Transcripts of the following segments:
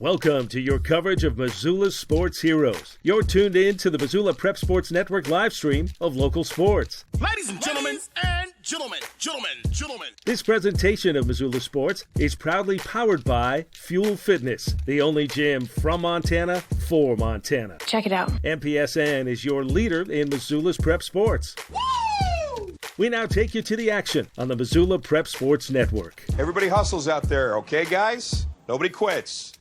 Welcome to your coverage of Missoula's sports heroes. You're tuned in to the Missoula Prep Sports Network live stream of local sports. Ladies and gentlemen, gentlemen. This presentation of Missoula Sports is proudly powered by Fuel Fitness, the only gym from Montana for Montana. Check it out. MPSN is your leader in Missoula's prep sports. Woo! We now take you to the action on the Missoula Prep Sports Network. Everybody hustles out there, okay, guys? Nobody quits.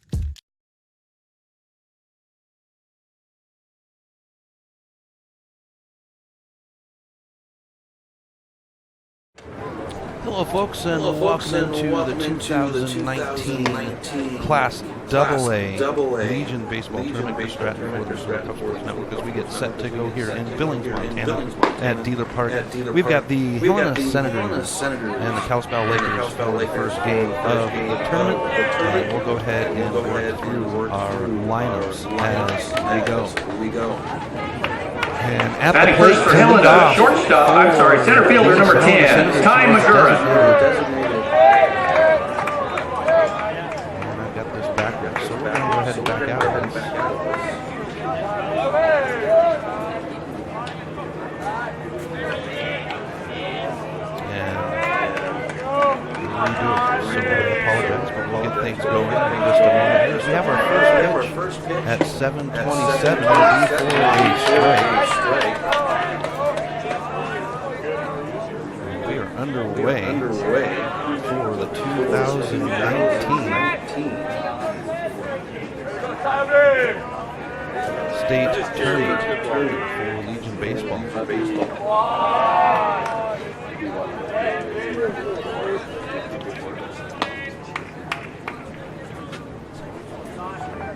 Hello, folks, and welcome into the 2019 Class AA Legion Baseball Tournament for Stratton for the Missoula Prep Sports Network as we get set to go here in Billings, Montana at Dealer Park. We've got the Helena Senators and the Kalispell Lakers for the first game of the tournament. And we'll go ahead and work through our lineups as we go. And at the plate for Helena, center fielder number 10, Ty Magura. And I've got this backwards, so we're going to go ahead and back out of this. And redo it, so we apologize, but we'll get things going in just a moment. We have our first pitch at 7:27. It'll be for a strike. And we are underway for the 2019 state tournament for Legion Baseball.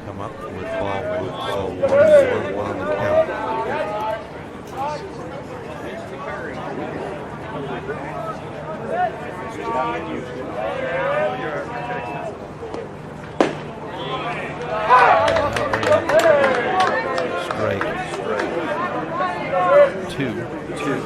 Come up with ball one, so 1-1 on the count. Strike. 2. Swing.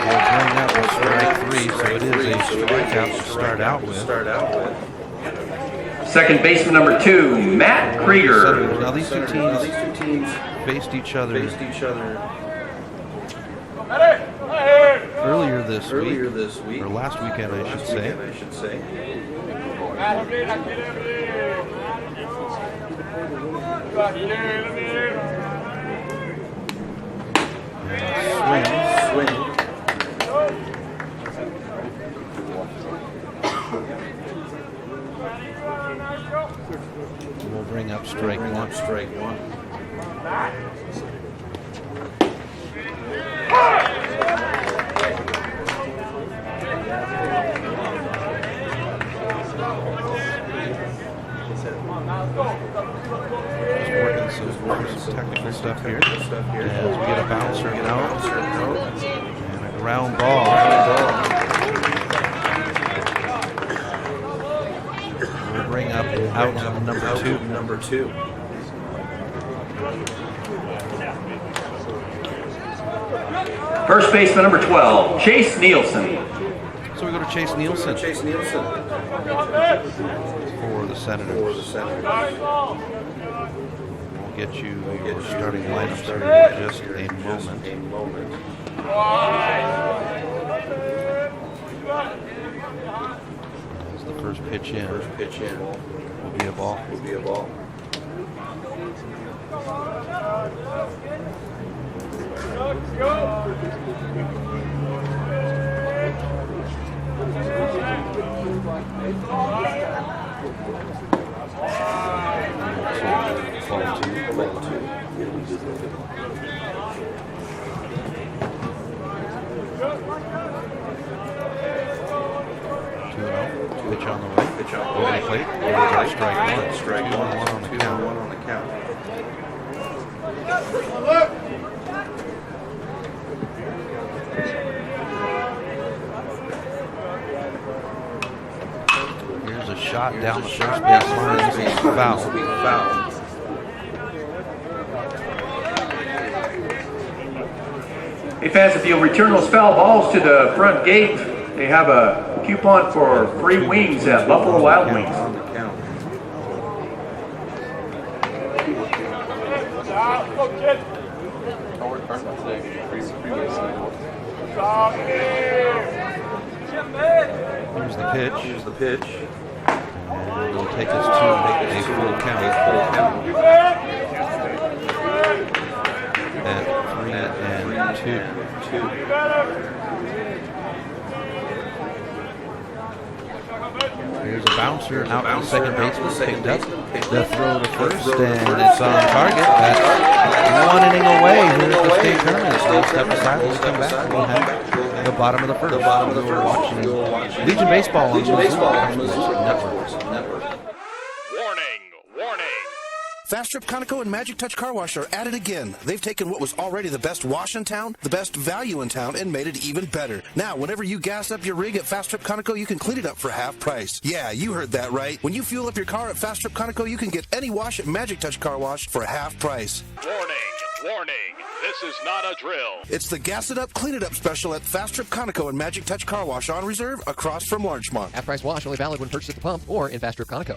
We'll bring up a strike 3, so it is a strikeout to start out with. Second baseman number 2, Matt Krieger. Now these two teams faced each other earlier this week, or last weekend, I should say. Swing. We'll bring up strike one. Working some technical stuff here. As we get a bouncer out and a ground ball. We'll bring up out number two. First baseman number 12, Chase Nielsen. So we go to Chase Nielsen for the Senators. We'll get you your starting lineups here in just a moment. As the first pitch in will be a ball. Pitch on the way. Over the plate. Strike one. 2-1 on the count. shot down the first baseline. This is foul. Hey fans, if you'll return those foul balls to the front gate, they have a coupon for free wings at Buffalo Wild Wings. Here's the pitch. And it'll take us to a full count. At 3-2. Here's a bouncer out to second baseman, picked up. The throw to first, and it's on target. That's one inning away here at the state tournament. So we'll step aside when we come back. We'll have the bottom of the first. We're watching Legion Baseball on the Network. Warning. Fast Trip Conoco and Magic Touch Car Wash are at it again. They've taken what was already the best wash in town, the best value in town, and made it even better. Now, whenever you gas up your rig at Fast Trip Conoco, you can clean it up for half price. Yeah, you heard that right. When you fuel up your car at Fast Trip Conoco, you can get any wash at Magic Touch Car Wash for half price. Warning. This is not a drill. It's the Gas It Up, Clean It Up special at Fast Trip Conoco and Magic Touch Car Wash on reserve across from Larchmont. Half-price wash only valid when purchased at the pump or in Fast Trip Conoco.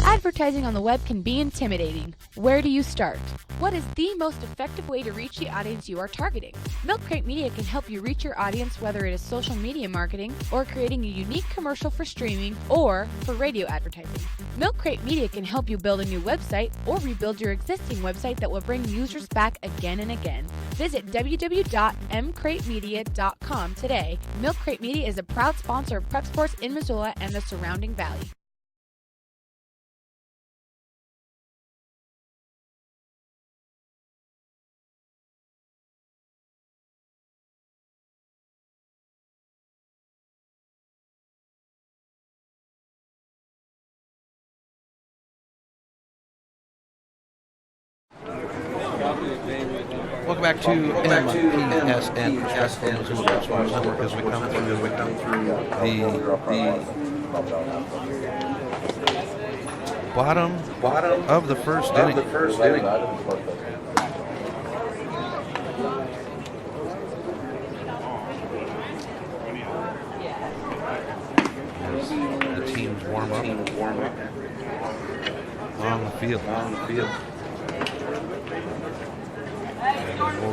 Advertising on the web can be intimidating. Where do you start? What is the most effective way to reach the audience you are targeting? Milk Crate Media can help you reach your audience, whether it is social media marketing or creating a unique commercial for streaming or for radio advertising. Milk Crate Media can help you build a new website or rebuild your existing website that will bring users back again and again. Visit www.mcratemedia.com today. Milk Crate Media is a proud sponsor of prep sports in Missoula and the surrounding valley. Welcome back to MPSN Perspective Missoula Sports Network as we come through the bottom of the first inning. The teams warm up on the field.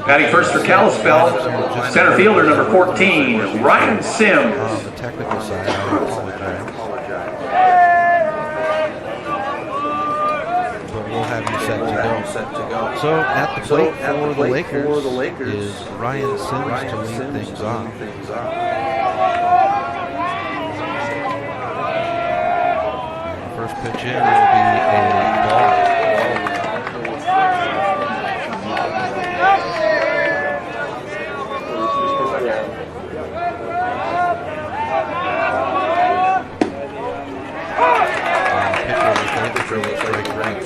Batting first for Kalispell, center fielder number 14, Ryan Sims. On the technical side, I apologize. But we'll have you set to go. So at the plate for the Lakers is Ryan Sims to lead things off. First pitch in will be a ball.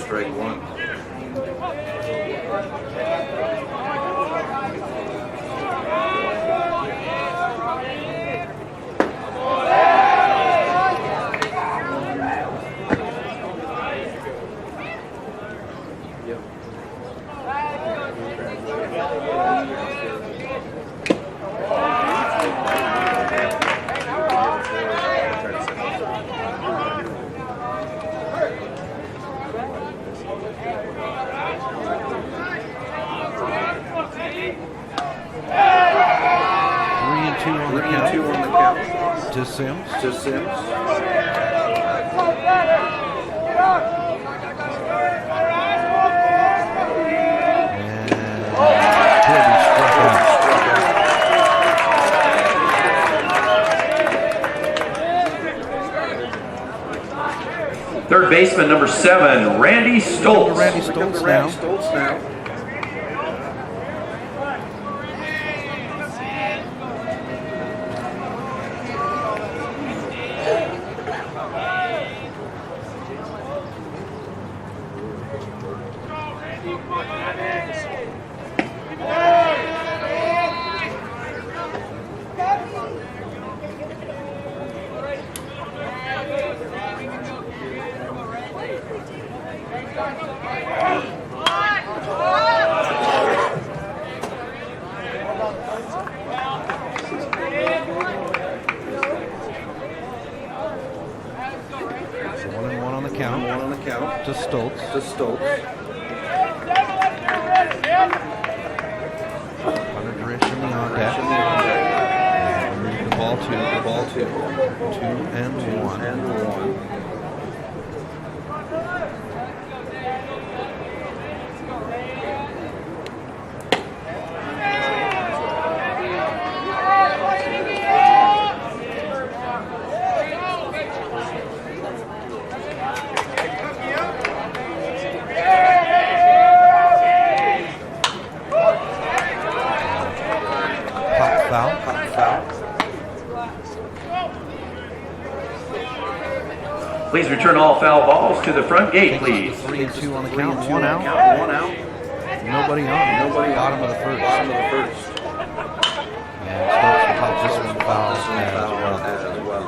Strike one. To Sims. Third baseman number 7, Randy Stoltz. Randy Stoltz now. 1-1 on the count. To Stoltz. Hunter Drish in the on deck. Move the ball to 2-1. Foul. Please return all foul balls to the front gate, please. 3-2 on the count. 1 out. Nobody on. Bottom of the first. And Stokes will call this one foul as well.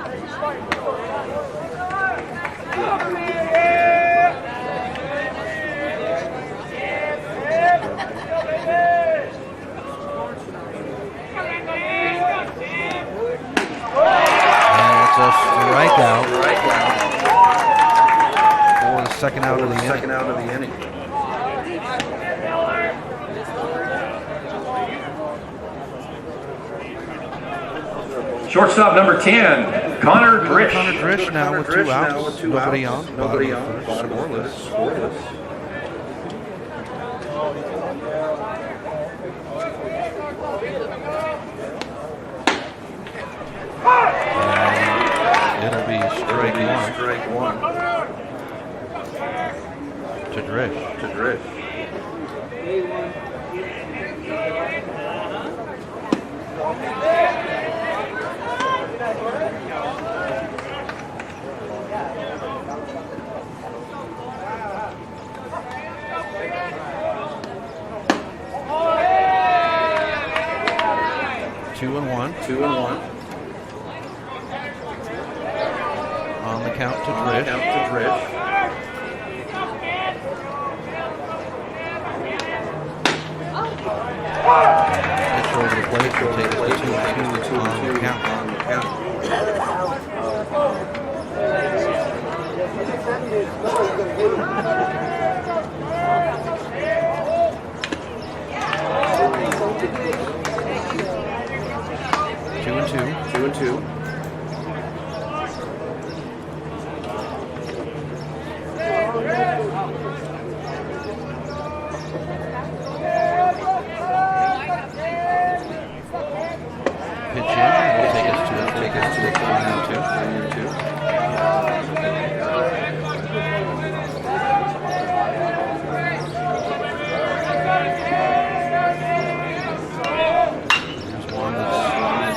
A strikeout for the second out of the inning. Shortstop number 10, Connor Drish. Connor Drish now with 2 outs. Nobody on. Scoreless. It'll be strike one. To Drish. 2-1. On the count to Drish. Pitch over the plate. Will take it to 2-2 on the count. 2-2. Pitch in. Will take us to 3-2.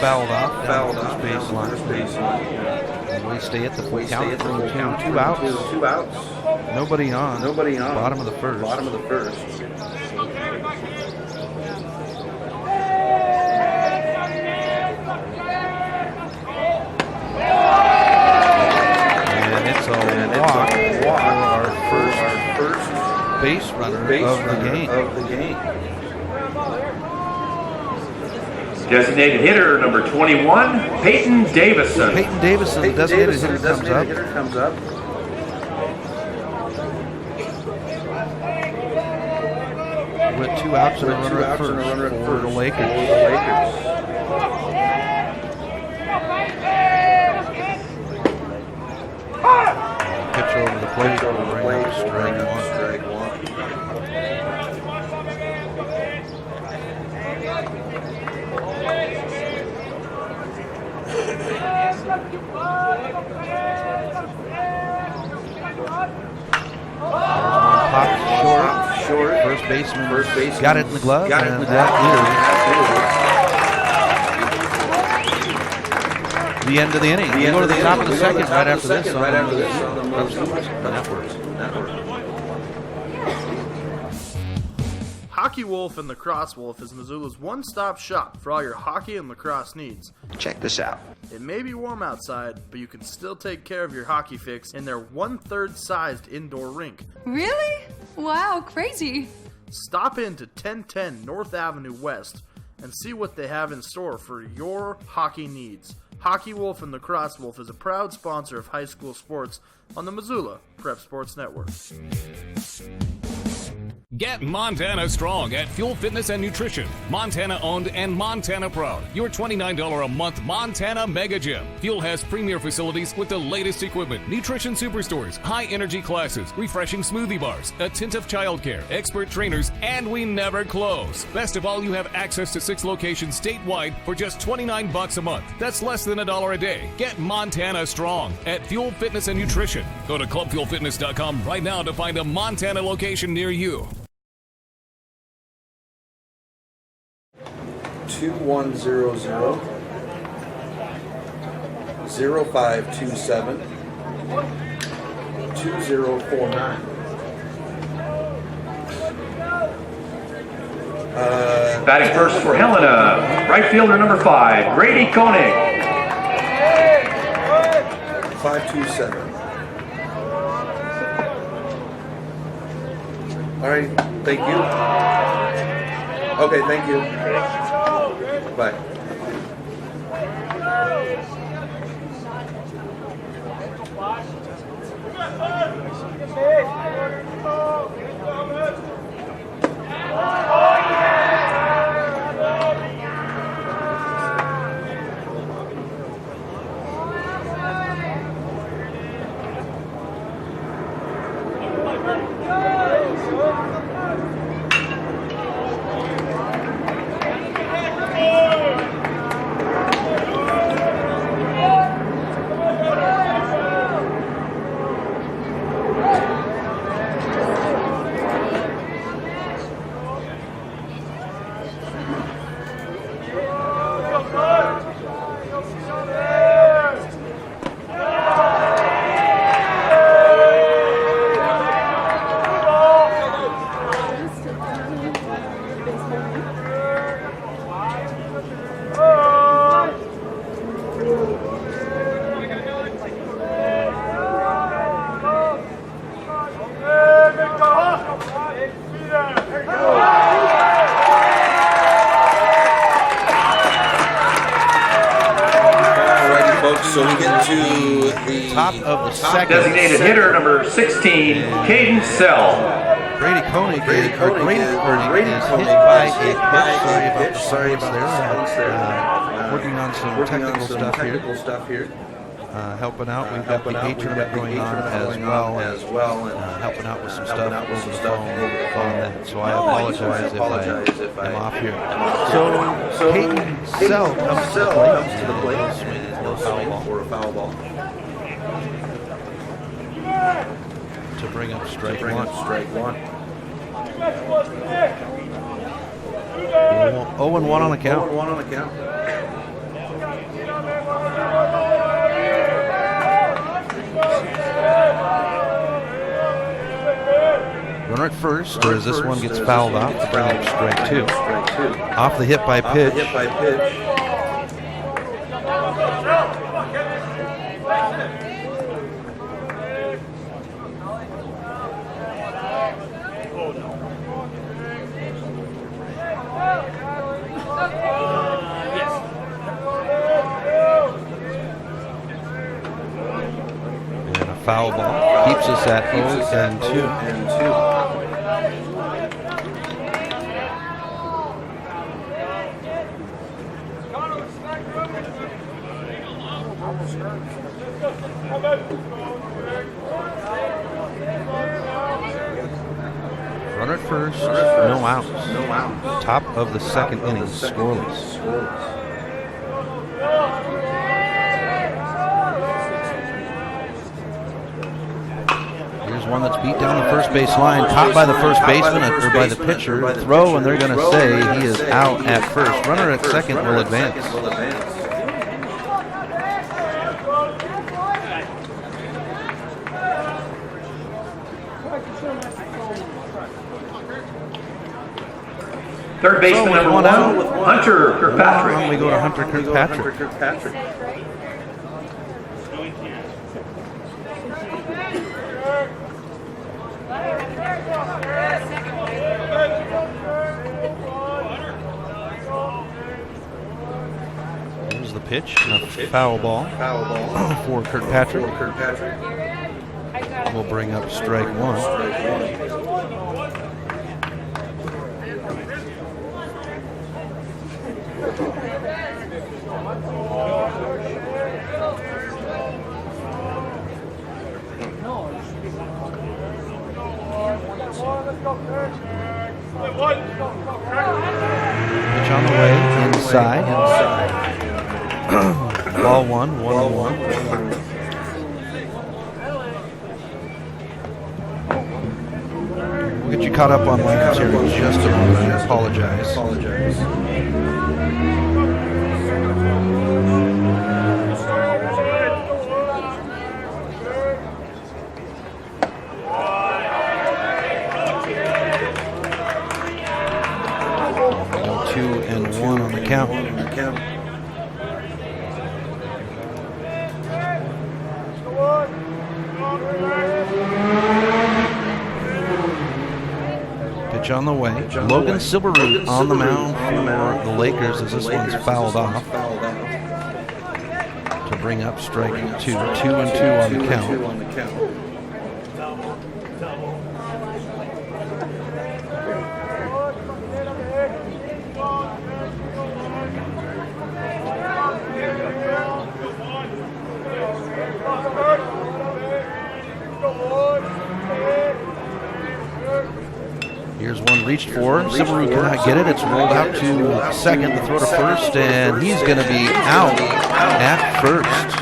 Fouled off the baseline. And we stay at the full count. 2 outs. Nobody on. Bottom of the first. And it's a walk for our first base runner of the game. Designated hitter number 21, Peyton Davison. The designated hitter comes up. With 2 outs and a runner at first for the Lakers. Pitch over the plate. Strike one. Popped short. First baseman got it in the glove, and that is the end of the inning. We go to the top of the second right after this on the network. Hockey Wolf and Lacrosse Wolf is Missoula's one-stop shop for all your hockey and lacrosse needs. Check this out. It may be warm outside, but you can still take care of your hockey fix in their 1/3 sized indoor rink. Really? Wow, crazy. Stop in to 1010 North Avenue West and see what they have in store for your hockey needs. Hockey Wolf and Lacrosse Wolf is a proud sponsor of high school sports on the Missoula Prep Sports Network. Get Montana strong at Fuel Fitness and Nutrition. Montana owned and Montana proud. Your $29 a month Montana Mega Gym. Fuel has premier facilities with the latest equipment, nutrition superstores, high energy classes, refreshing smoothie bars, attentive childcare, expert trainers, and we never close. Best of all, you have access to 6 locations statewide for just $29 a month. That's less than $1 a day. Get Montana strong at Fuel Fitness and Nutrition. Go to clubfuelfitness.com right now to find a Montana location near you. 2100 0527 2049. Batting first for Helena, right fielder number 5, Grady Koenig. 527. All right, thank you. Okay, thank you. Bye. So we get to the top of the second. Designated hitter number 16, Caden Sell. Grady Koenig is hit by a pitch. Sorry about that. Working on some technical stuff here. Helping out. We've got the A tournament going on as well. Helping out with some stuff over the phone on that. So I apologize if I'm off here. So Caden Sell comes to the plate. For a foul ball. To bring up strike one. 0-1 on the count. Runner at first, or as this one gets fouled off to bring up strike two. Off the hit by pitch. Foul ball keeps us at 0-2. Runner at first, no outs. Top of the second inning, scoreless. One that's beat down the first base line, caught by the first baseman or by the pitcher. Throw, and they're going to say he is out at first. Runner at second will advance. Third baseman number 1, Hunter Kirkpatrick. We go to Hunter Kirkpatrick. the pitch. A foul ball for Kirkpatrick. We'll bring up strike one. Pitch on the way, inside. Ball 1-1. We'll get you caught up on lines here in just a moment. I apologize. 2-1 on the count. Pitch on the way. Logan Silberroot on the mound for the Lakers as this one's fouled off to bring up strike two. 2-2 on the count. Here's one reached for. Silberroot cannot get it. It's rolled out to second. The throw to first, and he's going to be out at first.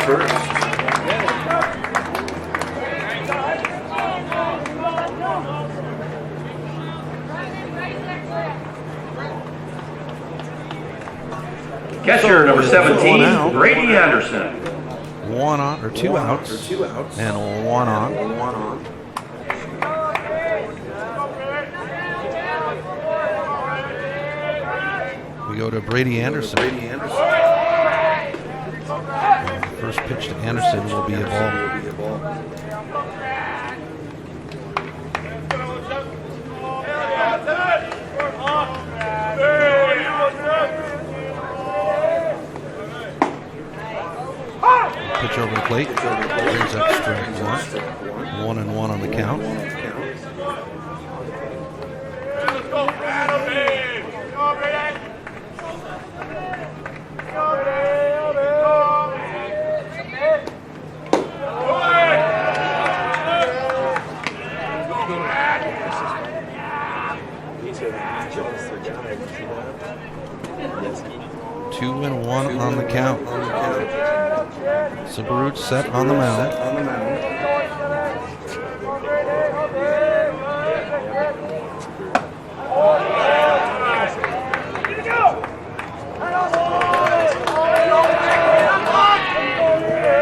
Catcher number 17, Brady Anderson. Two outs, and one on. We go to Brady Anderson. First pitch to Anderson will be a ball. Pitch over the plate. Brings up strike one. 1-1 on the count. Two and one on the count. Silberroot set on the mound.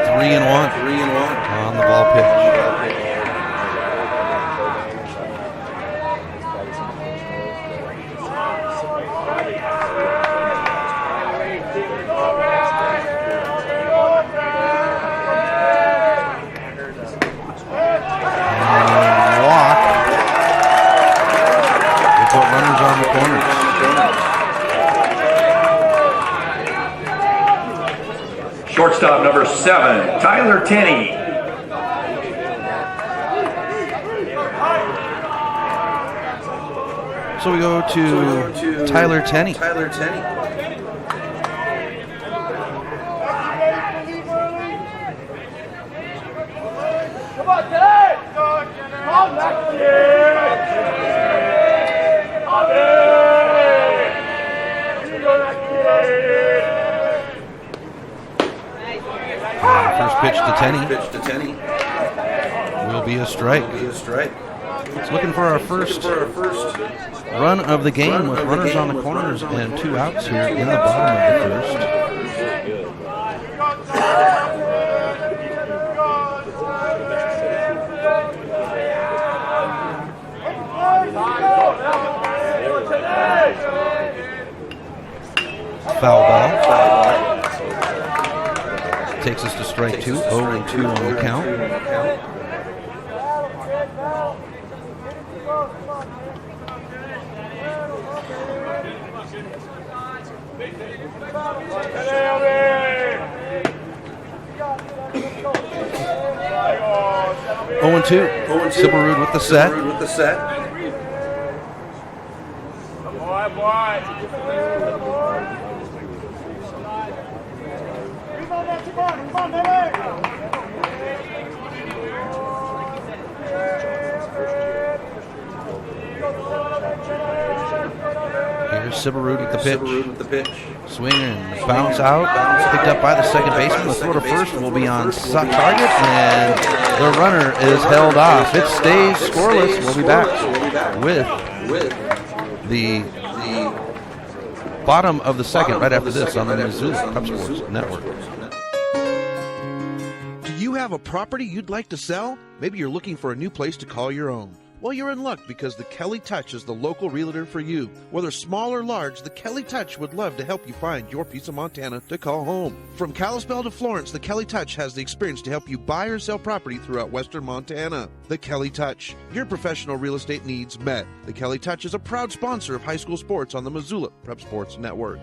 Three and one on the ball pitch. Shortstop number 7, Tyler Tenney. So we go to Tyler Tenney. First pitch to Tenney will be a strike. It's looking for our first run of the game with runners on the corners and 2 outs here in the bottom of the first. Foul ball. Takes us to strike 2, 0-2 on the count. 0-2. Silverwood with the set. Here's Silverwood with the pitch. Swing and bounce out. Picked up by the second baseman. The throw to first will be on target, and the runner is held off. It stays scoreless. We'll be back with the bottom of the second right after this on the Missoula Prep Sports Network. Do you have a property you'd like to sell? Maybe you're looking for a new place to call your own. Well, you're in luck because the Kelly Touch is the local realtor for you. Whether small or large, the Kelly Touch would love to help you find your piece of Montana to call home. From Kalispell to Florence, the Kelly Touch has the experience to help you buy or sell property throughout western Montana. The Kelly Touch, your professional real estate needs met. The Kelly Touch is a proud sponsor of high school sports on the Missoula Prep Sports Network.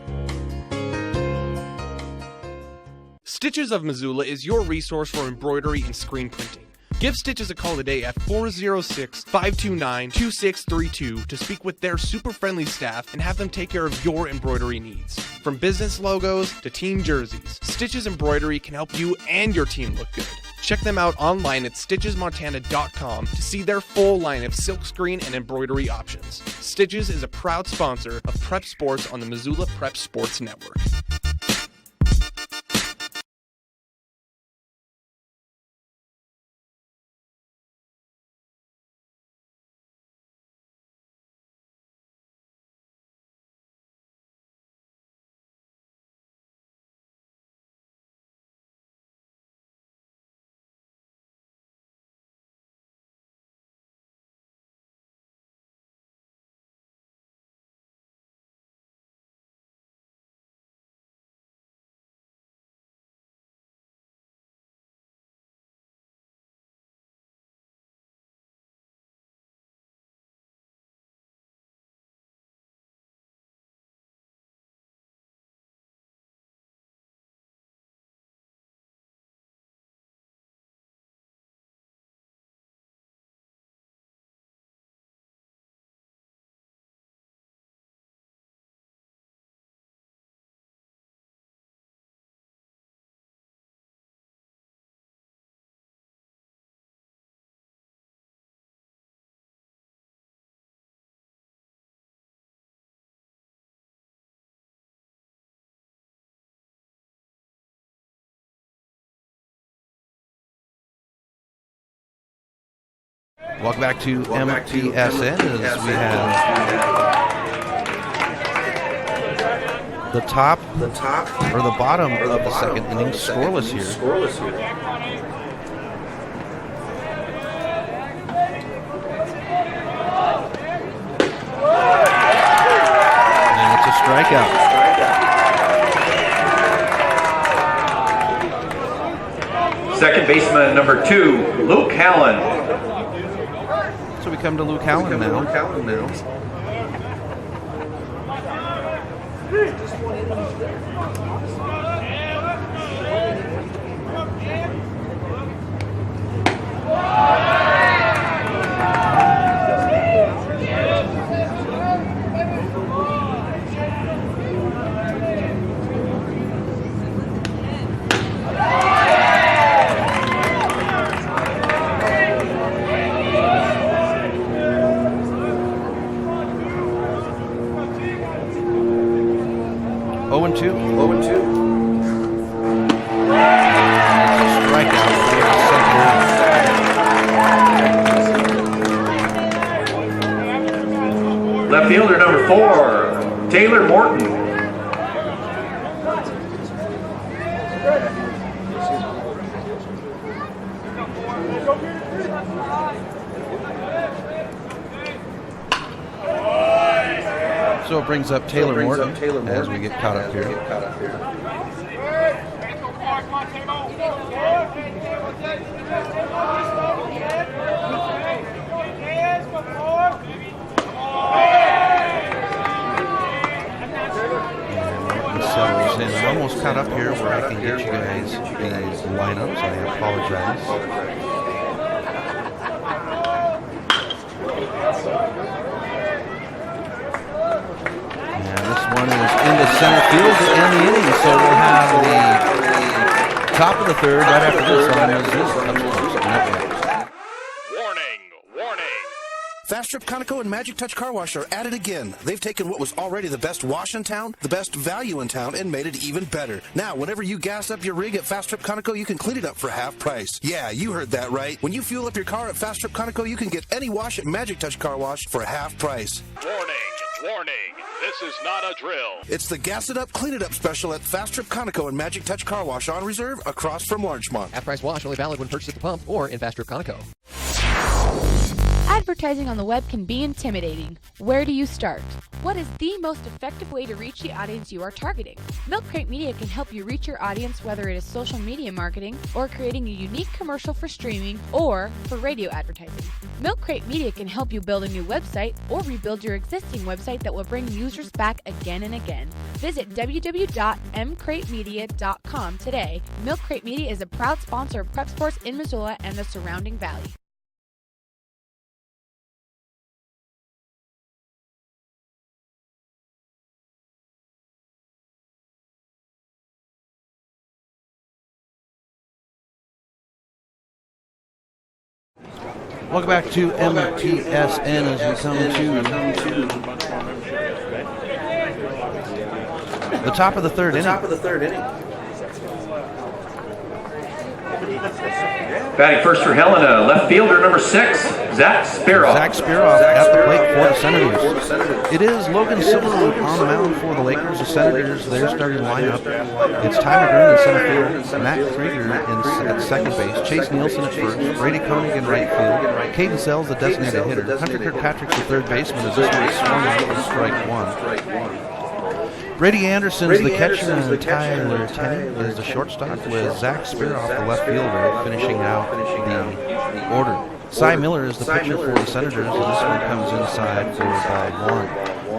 Stitches of Missoula is your resource for embroidery and screen printing. Give Stitches a call today at 406-529-2632 to speak with their super friendly staff and have them take care of your embroidery needs. From business logos to team jerseys, Stitches Embroidery can help you and your team look good. Check them out online at stitchesmontana.com to see their full line of silkscreen and embroidery options. Stitches is a proud sponsor of Prep Sports on the Missoula Prep Sports Network. Welcome back to MPSN as we have the top or the bottom of the second inning scoreless here. And it's a strikeout. Second baseman number 2, Luke Hallen. So we come to Luke Hallen now. Left fielder number 4, Taylor Morton. So it brings up Taylor Morton as we get caught up here. Settles in. I'm almost caught up here where I can get you guys these lineups. I apologize. one is into center field to end the inning, so we'll have the top of the third right after this on Missoula Network. Fast Trip Conoco and Magic Touch Car Wash are at it again. They've taken what was already the best wash in town, the best value in town, and made it even better. Now, whenever you gas up your rig at Fast Trip Conoco, you can clean it up for half price. Yeah, you heard that right. When you fuel up your car at Fast Trip Conoco, you can get any wash at Magic Touch Car Wash for half price. Warning, this is not a drill. It's the Gas It Up, Clean It Up special at Fast Trip Conoco and Magic Touch Car Wash on reserve across from Larchmont. Half-price wash only valid when purchased at the pump or in Fast Trip Conoco. Advertising on the web can be intimidating. Where do you start? What is the most effective way to reach the audience you are targeting? Milk Crate Media can help you reach your audience, whether it is social media marketing or creating a unique commercial for streaming or for radio advertising. Milk Crate Media can help you build a new website or rebuild your existing website that will bring users back again and again. Visit www.mcratemedia.com today. Milk Crate Media is a proud sponsor of prep sports in Missoula and the surrounding valley. Welcome back to MPSN as we come to the top of the third inning. Batting first for Helena, left fielder number 6, Zach Spiroff. Zach Spiroff at the plate for the Senators. It is Logan Silverwood on the mound for the Lakers. The Senators, their starting lineup. It's Ty McGurn in center field, Matt Krieger at second base, Chase Nielsen at first, Brady Koenig in right field, Caden Sells the designated hitter, Hunter Kirkpatrick's the third baseman as this one is swung out for strike one. Brady Anderson's the catcher, and Tyler Tenney is the shortstop, with Zach Spiroff, the left fielder, finishing out the order. Cy Miller is the pitcher for the Senators, and this one comes inside for ball one.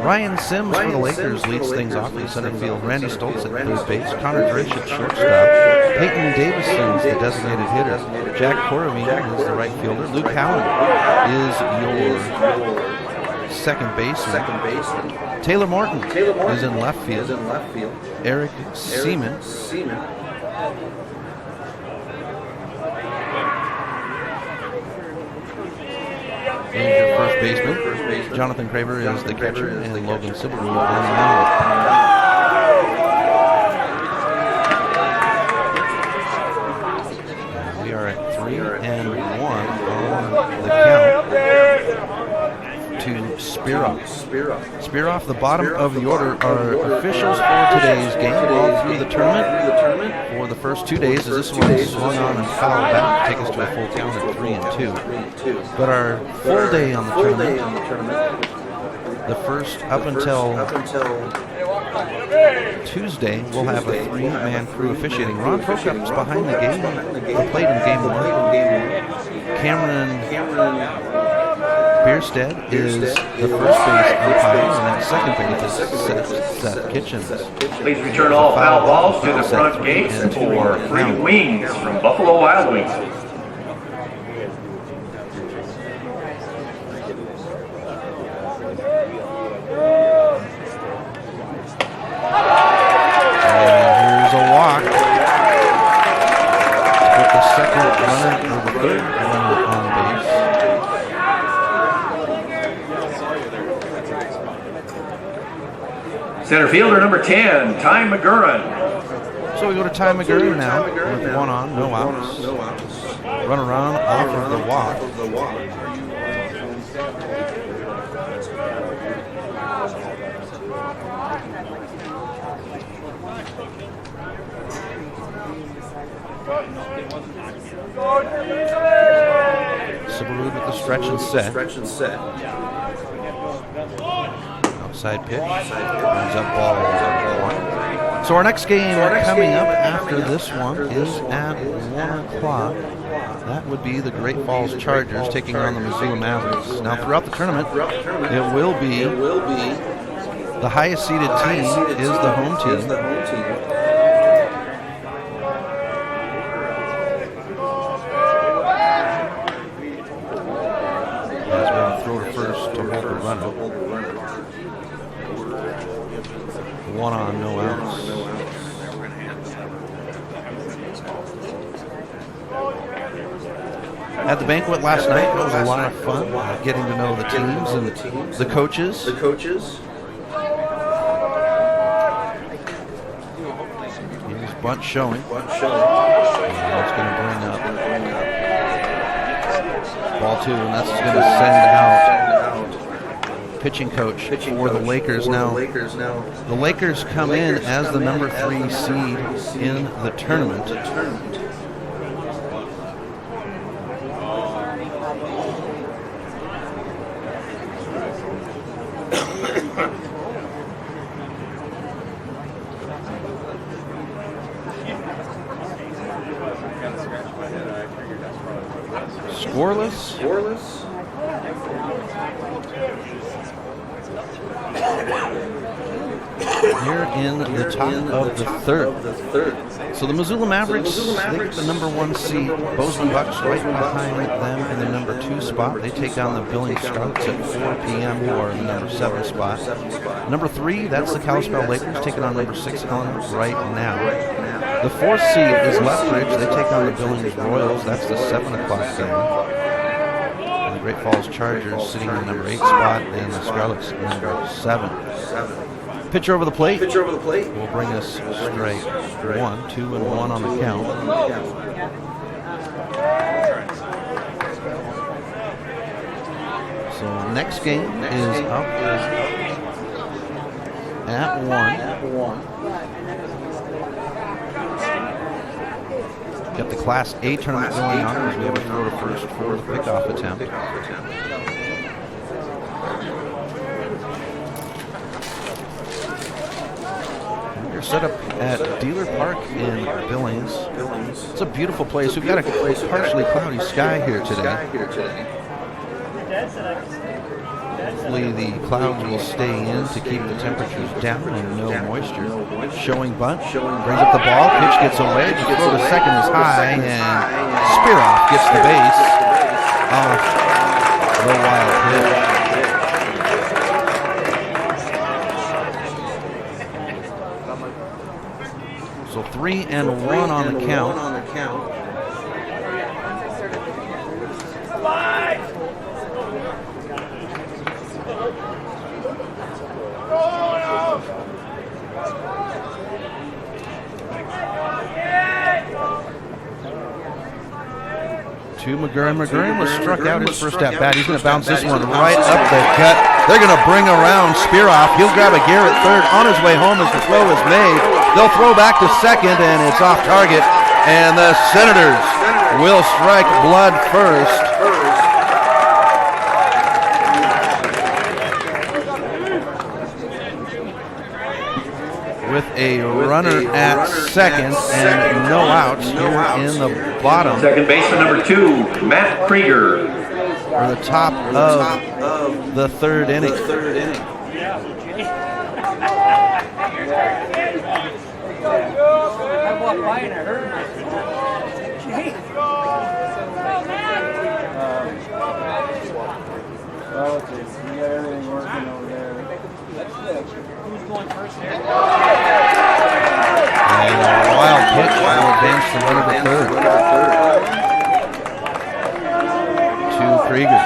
Ryan Sims for the Lakers leads things off in center field. Randy Stoltz at third base, Connor Drish at shortstop, Peyton Davison's the designated hitter, Jack Coravina is the right fielder, Luke Howland is your second baseman. Taylor Morton is in left field. Eric Seaman is your first baseman. Jonathan Craver is the catcher, and Logan Silverwood on the mound. We are at 3-1 on the count to Spiroff. Spiroff, the bottom of the order, are officials for today's game all through the tournament. For the first 2 days, as this one swung on and fouled back, take us to a full count at 3-2. But our full day on the tournament, the first up until Tuesday, we'll have a three-man crew officiating. Ron Prokop's behind the plate in game one. Cameron Bierstead is the first base umpire, and at second base is Seth Kitchens. Please return all foul balls to the front gates for free wings from Buffalo Wild Wings. And here's a walk. Put the second runner or the third runner on base. Center fielder number 10, Ty McGurran. So we go to Ty McGurran now with one on, no outs. Runner on off of the walk. Silverwood with the stretch and set. Outside pitch. Brings up ball one. So our next game coming up after this one is at 1 o'clock. That would be the Great Falls Chargers taking on the Missoula Mavericks. Now throughout the tournament, it will be the highest seeded team is the home team. As we'll throw to first to hold the runner. at the banquet last night. It was a lot of fun getting to know the teams and the coaches. Here's Bunt showing. And it's going to bring up ball 2, and that's going to send out pitching coach for the Lakers. Now, the Lakers come in as the number 3 seed in the tournament. Scoreless. Here in the top of the third. So the Missoula Mavericks, they get the number 1 seed. Bozeman Bucks right behind them in the number 2 spot. They take down the Billings Scarlets at 4 p.m. who are in the number 7 spot. Number 3, that's the Kalispell Lakers taking on number 6 Helen right now. The 4th seed is Lethbridge. They take on the Billings Royals. That's the 7 o'clock game. And the Great Falls Chargers sitting in the number 8 spot, and the Scarlets number 7. Pitcher over the plate will bring us straight 1, 2, and 1 on the count. So next game is up at 1. Got the Class A tournament going on as we have a throw to first for the pickoff attempt. We're set up at Dealer Park in Billings. It's a beautiful place. We've got a partially cloudy sky here today. Hopefully the clouds will stay in to keep the temperatures down and no moisture. Showing Bunt, brings up the ball, pitch gets away, the throw to second is high, and Spearoff gets the base off the wild pitch. So 3 and 1 on the count. To McGurran. McGurran was struck out his first at bat. He's going to bounce this one right up the gut. They're going to bring around Spearoff. He'll grab a gear at third on his way home as the throw is made. They'll throw back to second, and it's off target. And the Senators will strike blood first. With a runner at second and no outs here in the bottom. Second baseman number 2, Matt Krieger. For the top of the third inning. I walked by and I heard him. Well, you got everything working over there. That's good. Who's going first here? And a wild pitch will advance the run of the third. To Krieger.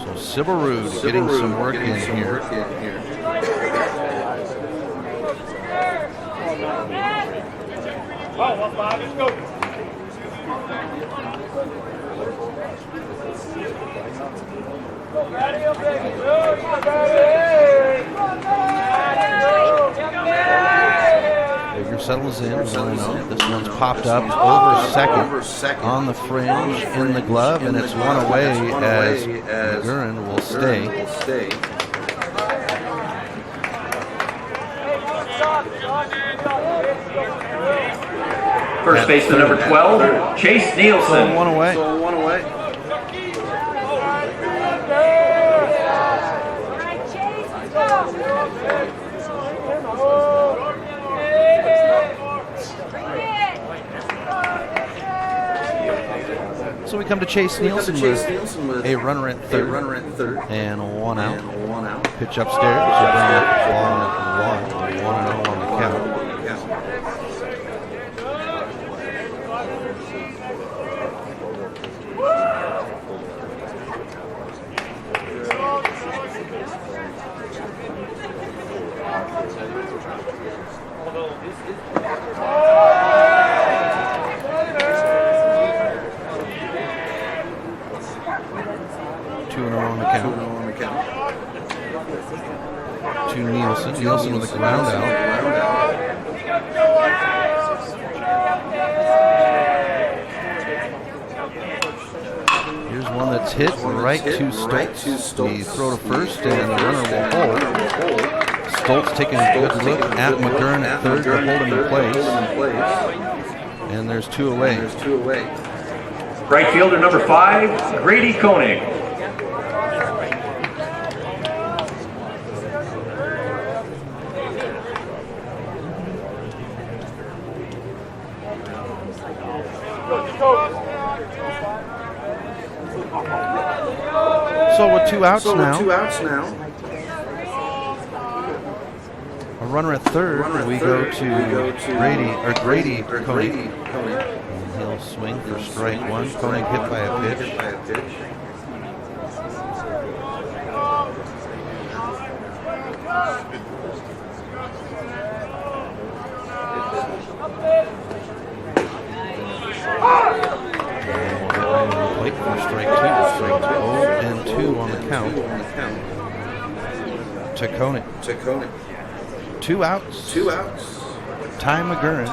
So Sibberud getting some work in here. Let's go. Krieger settles in. This one's popped up over second on the fringe in the glove, and it's one away as McGurran will stay. First baseman number 12, Chase Nielsen. So one away. So we come to Chase Nielsen with a runner at third and one out. Pitch upstairs to bring up ball 1, 1-0 on the count. On the count. To Nielsen. Nielsen with a ground out. Here's one that's hit right to Stoltz. We throw to first, and the runner will hold. Stoltz taking a good look at McGurn at third to hold him in place. And there's two away. Right fielder number 5, Grady Koenig. So with two outs now, a runner at third, we go to Grady Koenig. He'll swing for strike one. Koenig hit by a pitch. Wait for strike two. 0-2 on the count. To Koenig. Two outs. Ty McGurn.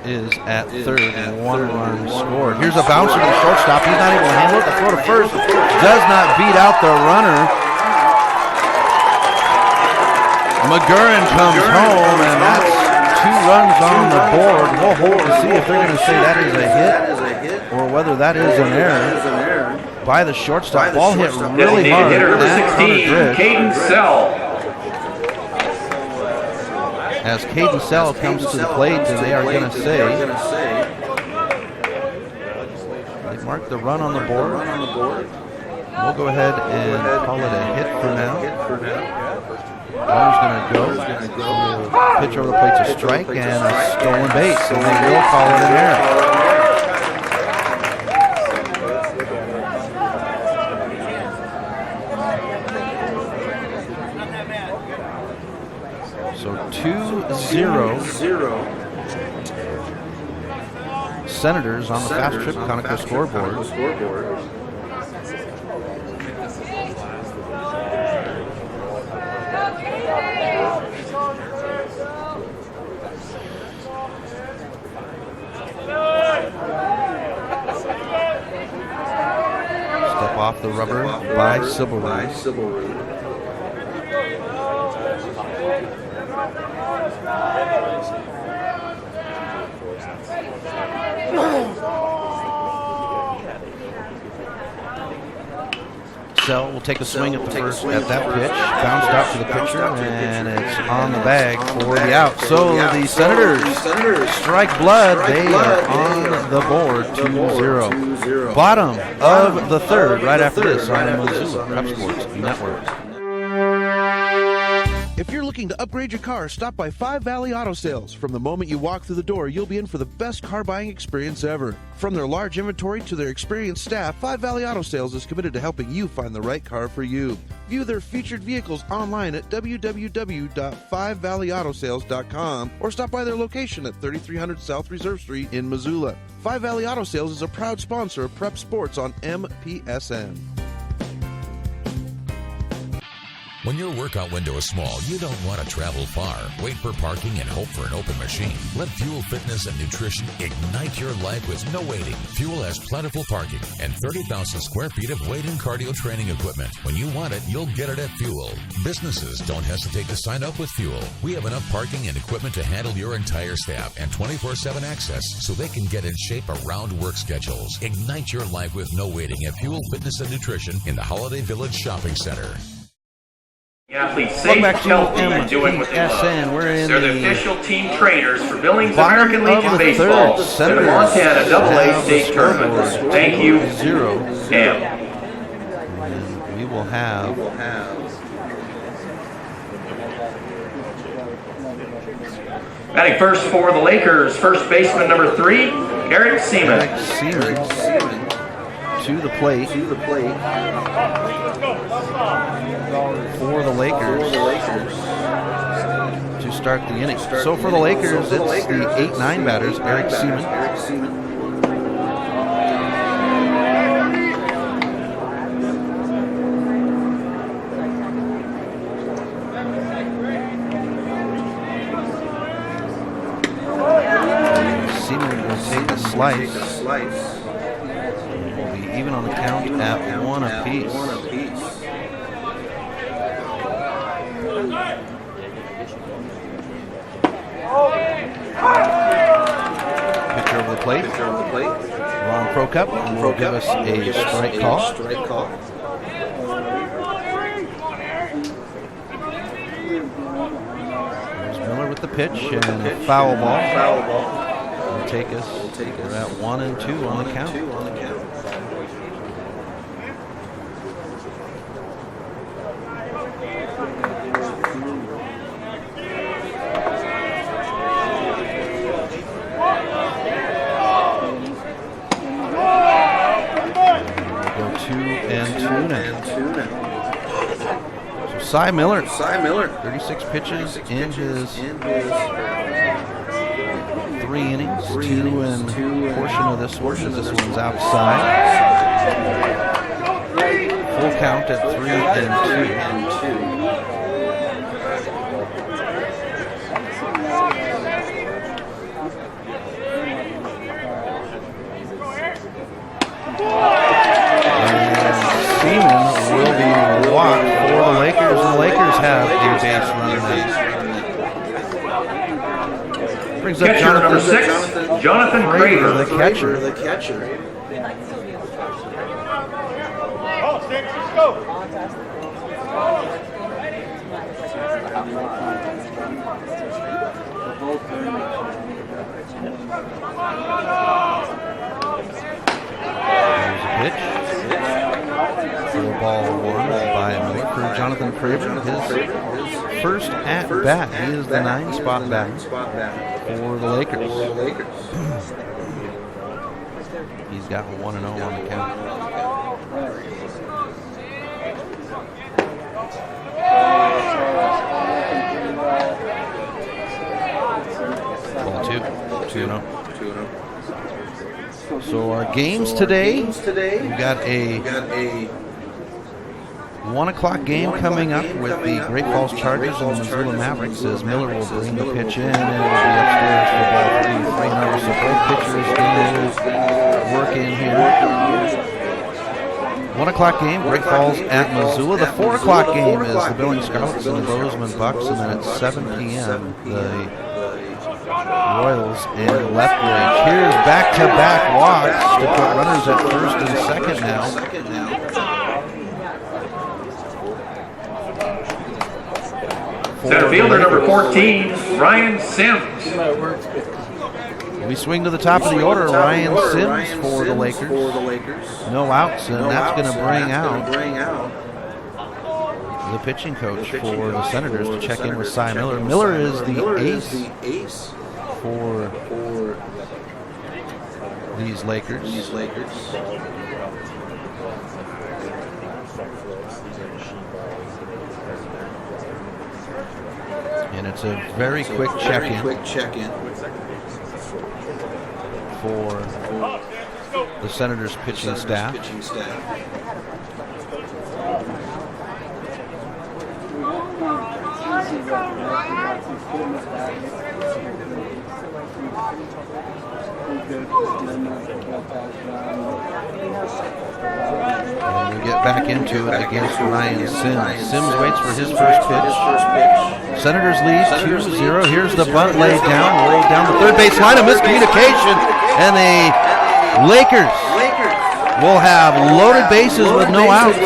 Is at third, 1 run scored. Here's a bouncer to the shortstop. He's not able to handle it. The throw to first does not beat out the runner. McGurn comes home, and that's 2 runs on the board. We'll hold to see if they're going to say that is a hit or whether that is an error by the shortstop. Ball hit really hard. Hitter number 16, Caden Sell. As Caden Sell comes to the plate, and they are going to say they mark the run on the board. We'll go ahead and call it a hit for now. Runner's going to go. Pitch over the plate's a strike and a stolen base, and they will call it an error. So 2-0 Senators on the Fast Trip Conoco scoreboard. Step off the rubber by Sybilry. Sell will take a swing at the first at that pitch, bounced out to the pitcher, and it's on the bag for the out. So the Senators strike blood. They are on the board, 2-0. Bottom of the third, right after this on the Missoula Prep Sports Network. If you're looking to upgrade your car, stop by Five Valley Auto Sales. From the moment you walk through the door, you'll be in for the best car buying experience ever. From their large inventory to their experienced staff, Five Valley Auto Sales is committed to helping you find the right car for you. View their featured vehicles online at www.5valleyautosales.com or stop by their location at 3300 South Reserve Street in Missoula. Five Valley Auto Sales is a proud sponsor of Prep Sports on MPSN. When your workout window is small, you don't want to travel far, wait for parking, and hope for an open machine. Let Fuel Fitness and Nutrition ignite your life with no waiting. Fuel has plentiful parking and 30,000 square feet of weight and cardio training equipment. When you want it, you'll get it at Fuel. Businesses don't hesitate to sign up with Fuel. We have enough parking and equipment to handle your entire staff and 24/7 access so they can get in shape around work schedules. Ignite your life with no waiting at Fuel Fitness and Nutrition in the Holiday Village Shopping Center. Athletes safe, healthy, and doing what they love. They're the official team trainers for Billings American League in baseball and the Montana AA State Tournament. Thank you, Sam. We will have batting first for the Lakers, first baseman number 3, Eric Seaman. to the plate for the Lakers to start the inning. So for the Lakers, it's the 8-9 batters, Eric Seaman. Seaman will take a slice. We'll be even on the count at 1 apiece. Pitcher over the plate. Ron Prokop will give us a strike call. There's Miller with the pitch and a foul ball. Will take us. We're at 1-2 on the count. Cy Miller, 36 pitches in his 3 innings, 2 and portion of this one, as this one's outside. Full count at 3-2. Seaman will be walked for the Lakers, and the Lakers have a base runner. Brings up Catcher number 6, Jonathan Craver, the catcher. There's a pitch. Full ball 1 by Miller for Jonathan Craver. His first at bat. He is the 9-spot batter for the Lakers. He's got 1-0 on the count. Ball 2-0. So our games today, we've got a 1 o'clock game coming up with the Great Falls Chargers and the Missoula Mavericks, as Miller will bring the pitch in and it'll be upstairs for ball 3-0. So both pitchers getting work in here. 1 o'clock game, Great Falls at Missoula. The 4 o'clock game is the Billings Scarlets and the Bozeman Bucks, and then at 7 p.m. the Royals and Lethbridge. Here's back-to-back walks to put runners at first and second now. Center fielder number 14, Ryan Sims. We swing to the top of the order. Ryan Sims for the Lakers. No outs, and that's going to bring out the pitching coach for the Senators to check in with Cy Miller. Miller is the ace for these Lakers. And it's a very quick check-in for the Senators' pitching staff. And we get back into it against Ryan Sims. Sims waits for his first pitch. Senators lead 2-0. Here's the bunt laid down, rolled down the third base line. A miscommunication, and the Lakers will have loaded bases with no outs.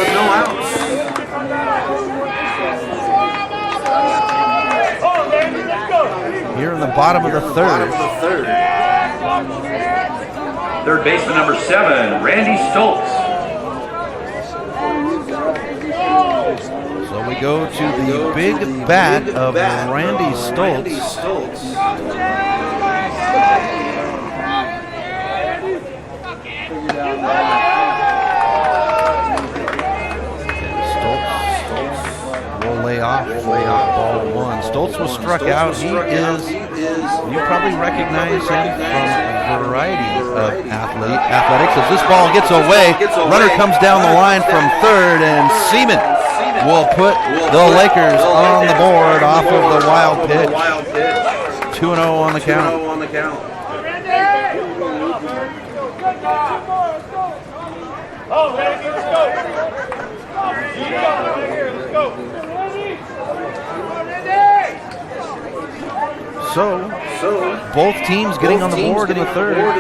Here in the bottom of the third. Third baseman number 7, Randy Stoltz. So we go to the big bat of Randy Stoltz. Stoltz was struck out. He is, you probably recognize him from a variety of athletics. As this ball gets away, runner comes down the line from third, and Seaman will put the Lakers on the board off of the wild pitch. 2-0 on the count. So both teams getting on the board in the third. It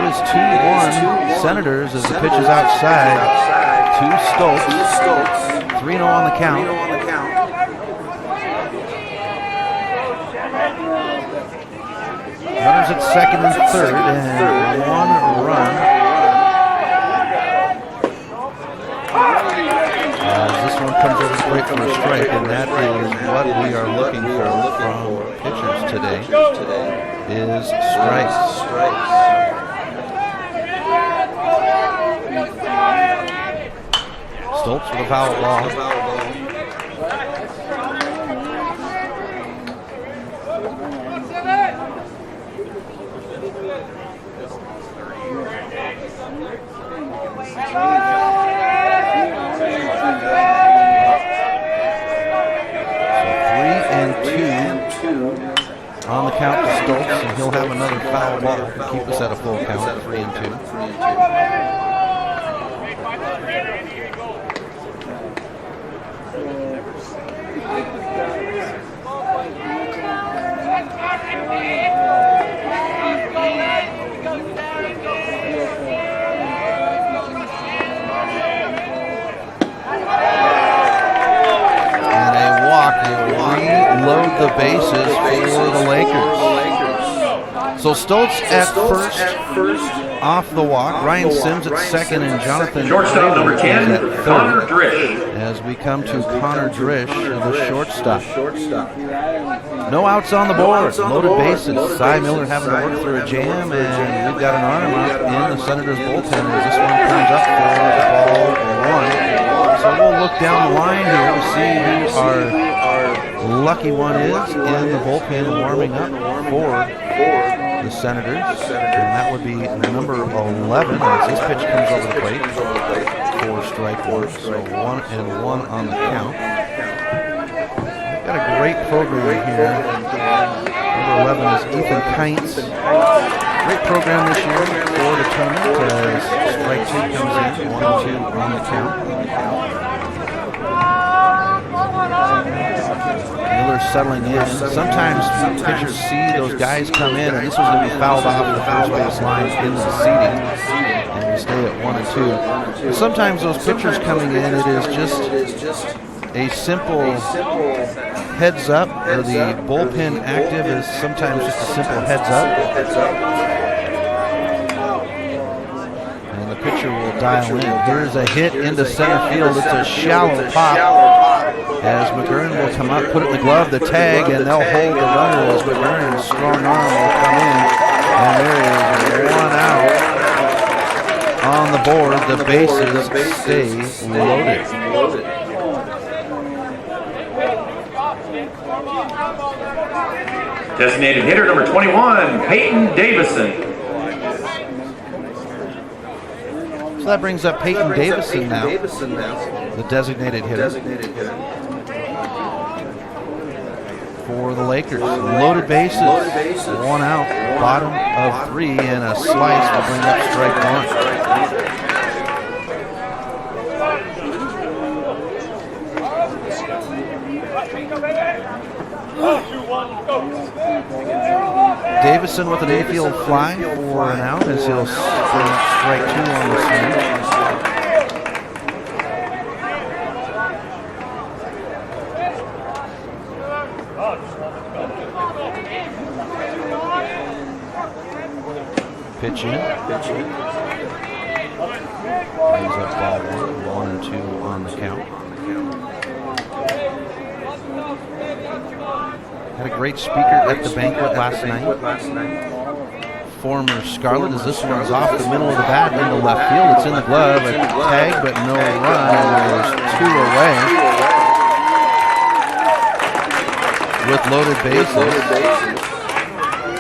is 2-1 Senators as the pitch is outside to Stoltz. 3-0 on the count. Runners at second and third, and 1 run. This one comes over the plate for a strike, and that is what we are looking for from pitchers today, is strikes. Stoltz with a foul ball. On the count to Stoltz, and he'll have another foul ball to keep us at a full count, 3-2. And a walk will reload the bases for the Lakers. So Stoltz at first off the walk. Ryan Sims at second, and Jonathan shortstop number 10, at Connor third. Drish. As we come to Connor Drish, the shortstop. No outs on the board. Loaded bases. Cy Miller having to work through a jam, and we've got an arm up in the Senators bullpen as this one comes up for ball 1. So we'll look down the line here to see who our lucky one is in the bullpen warming up for the Senators, and that would be number 11 as this pitch comes over the plate for strike one. So 1-1 on the count. We've got a great program here. Number 11 is Ethan Kientz. Great program this year for the tournament as strike two comes in, 1-2 on the count. Miller settling in. Sometimes pitchers see those guys come in, and this was going to be fouled off the first base line into the seating, and we stay at 1-2. Sometimes those pitchers coming in, it is just a simple heads up, or the bullpen active is sometimes just a simple heads up. And the pitcher will dial in. Here's a hit into center field. It's a shallow pop. As McGurn will come up, put it in the glove, the tag, and they'll hold the runner as McGurn's strong arm will come in. And there is 1 out on the board. The bases stay loaded. Designated hitter number 21, Peyton Davison. So that brings up Peyton Davison now, the designated hitter for the Lakers. Loaded bases, 1 out, bottom of 3, and a slice will bring up strike 1. Davison with an infield fly for an out as he'll bring up strike 2 on the swing. Pitch in. Brings up ball 1-2 on the count. Had a great speaker at the banquet last night. Former Scarlet, as this one's off the middle of the bat into left field. It's in the glove, a tag, but no run, and there's 2 away. with loaded bases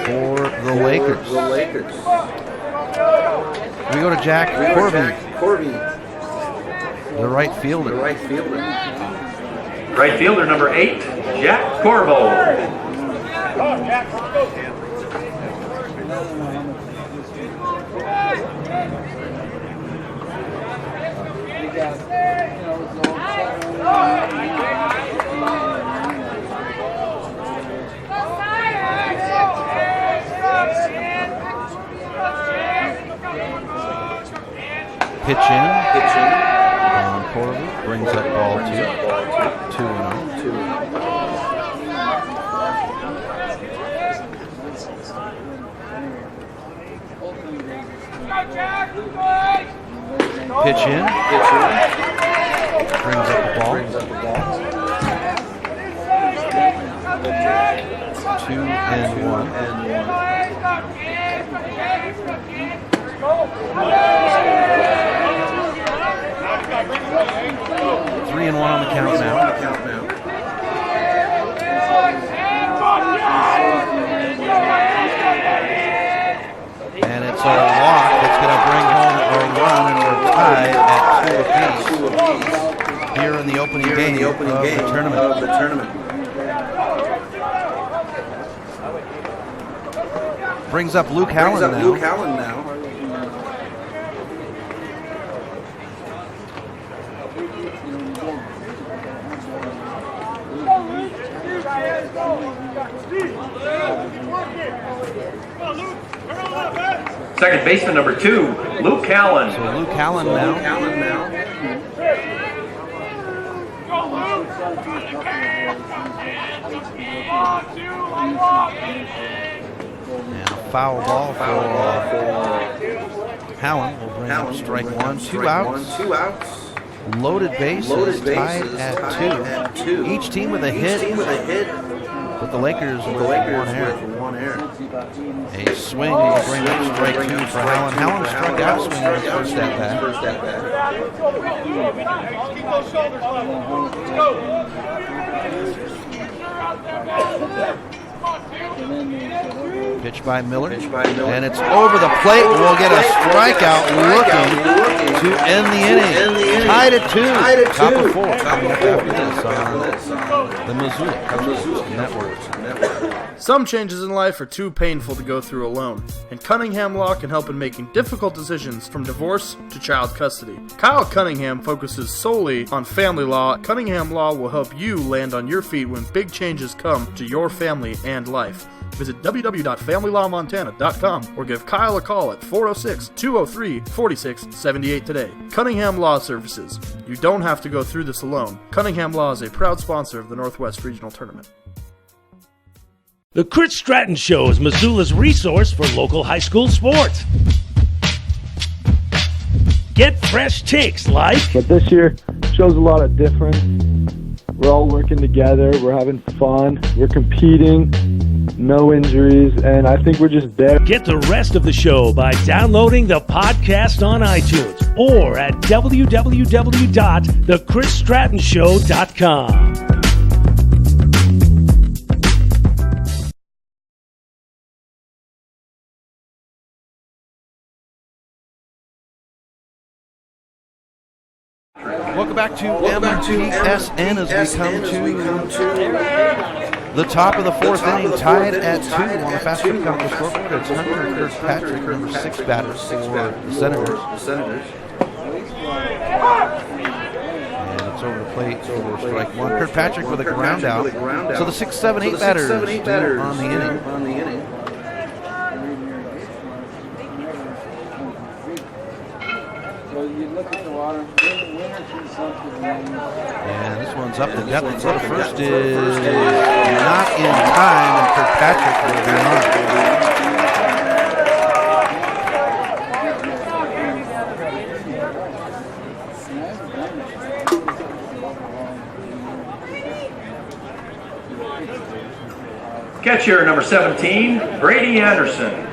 for the Lakers. We go to Jack Corby, the right fielder. Right fielder number 8, Jack Corbo. Pitch in. Corby brings up ball 2. 2-0. Pitch in. Brings up the ball. 2-1. 3-1 on the count now. And it's a walk that's going to bring home a run, and we're tied at 2 apiece here in the opening game of the tournament. Brings up Luke Allen now. Second baseman number 2, Luke Allen. So Luke Allen now. And a foul ball for Allen. Will bring up strike 1. 2 outs. Loaded bases, tied at 2. Each team with a hit. But the Lakers with 1 error. A swing will bring up strike 2 for Allen. Allen struck out swinging his first at bat. Pitch by Miller. And it's over the plate. We'll get a strikeout looking to end the inning. Tied at 2. Top of 4. Coming up after this on the Missoula Network. Some changes in life are too painful to go through alone, and Cunningham Law can help in making difficult decisions from divorce to child custody. Kyle Cunningham focuses solely on family law. Cunningham Law will help you land on your feet when big changes come to your family and life. Visit www.familylawmontana.com or give Kyle a call at 406-203-4678 today. Cunningham Law Services. You don't have to go through this alone. Cunningham Law is a proud sponsor of the Northwest Regional Tournament. The Chris Stratton Show is Missoula's resource for local high school sports. Get fresh takes like... But this year shows a lot of difference. We're all working together. We're having fun. We're competing. No injuries. And I think we're just there. Get the rest of the show by downloading the podcast on iTunes or at www.thechrisstrattonshow.com. Welcome back to MPSN as we come to the top of the 4th inning, tied at 2 on the Fast Trip Chronicle scoreboard. It's Hunter Kirkpatrick, number 6 batter for the Senators. And it's over the plate for strike 1. Kirkpatrick with a ground out. So the 6, 7, 8 batters on the inning. And this one's up the depth. So the first is not in time, and Kirkpatrick will be on. Catcher number 17, Brady Anderson.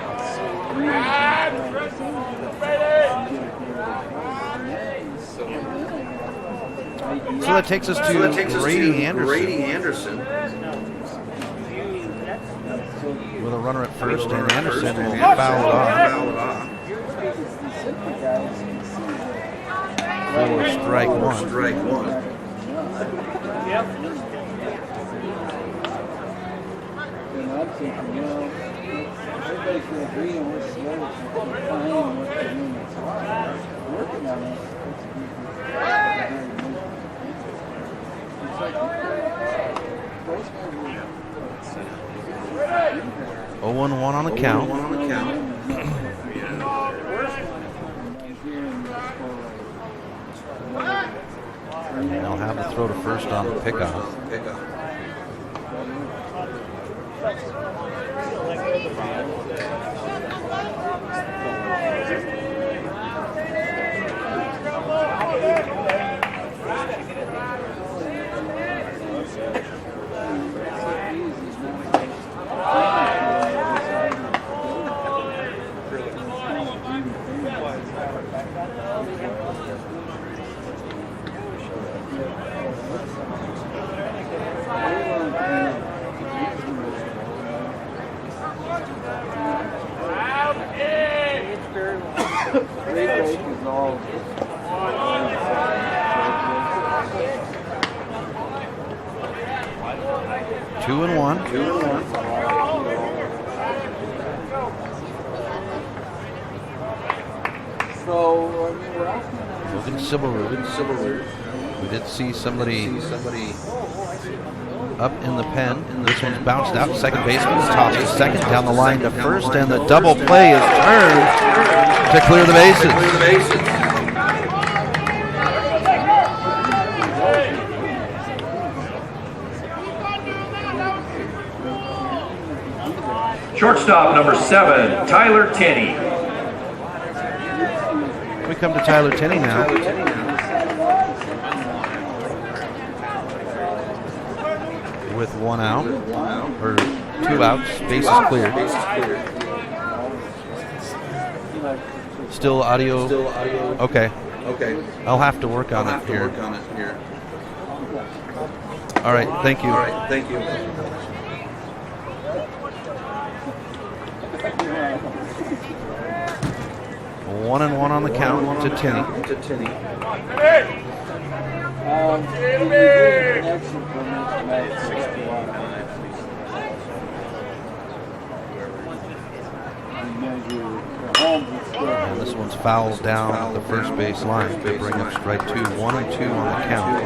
So that takes us to Brady Anderson. with a runner at first, and Anderson will foul it off. For strike one. Yep. Everybody can agree on what's the other fine and what the units are. Working on it. 0-1 on the count. They'll have the throw to first on the pickoff. 2-1. Logan Sybilrud. We did see somebody up in the pen. This one's bounced out. Second baseman tosses second down the line to first, and the double play is turned to clear the bases. Shortstop number 7, Tyler Tenney. We come to Tyler Tenney now. With 1 out, or 2 outs, bases cleared. Still audio. Okay. I'll have to work on it here. All right. Thank you. 1-1 on the count to Tenney. And this one's fouled down at the first base line to bring up strike 2. 1-2 on the count.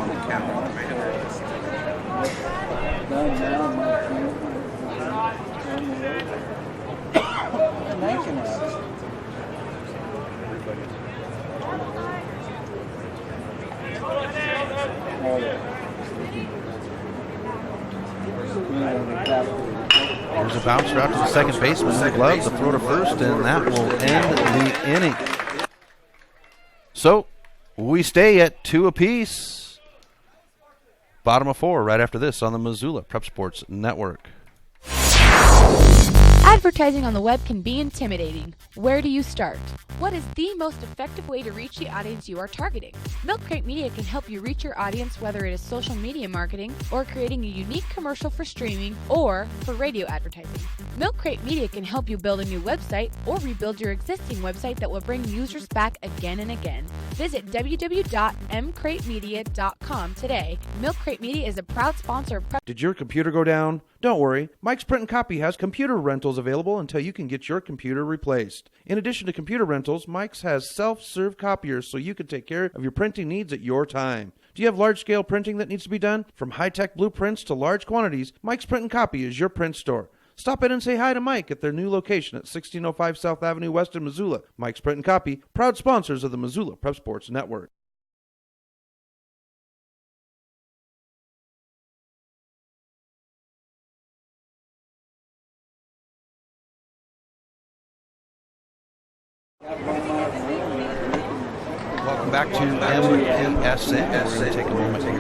There's a bouncer out to the second baseman. The glove, the throw to first, and that will end the inning. So we stay at 2 apiece. Bottom of 4 right after this on the Missoula Prep Sports Network. Advertising on the web can be intimidating. Where do you start? What is the most effective way to reach the audience you are targeting? Milk Crate Media can help you reach your audience, whether it is social media marketing or creating a unique commercial for streaming or for radio advertising. Milk Crate Media can help you build a new website or rebuild your existing website that will bring users back again and again. Visit www.mcratemedia.com today. Milk Crate Media is a proud sponsor of Prep. Did your computer go down? Don't worry, Mike's Print and Copy has computer rentals available until you can get your computer replaced. In addition to computer rentals, Mike's has self-serve copiers so you can take care of your printing needs at your time. Do you have large-scale printing that needs to be done? From high-tech blueprints to large quantities, Mike's Print and Copy is your print store. Stop in and say hi to Mike at their new location at 1605 South Avenue West in Missoula. Mike's Print and Copy, proud sponsors of the Missoula Prep Sports Network. Welcome back to MPSN. We're going to take a moment here to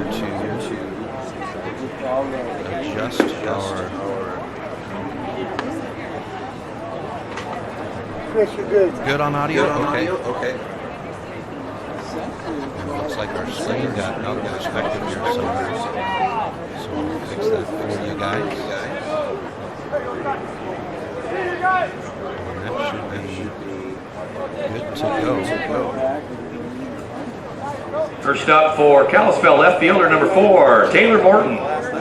adjust our... Chris, you're good. Good on audio? Okay. Looks like our screen got out of perspective here somewhere. So we'll fix that for you guys. should be good to go. First up for Kalispell, left fielder number 4, Taylor Morton. Left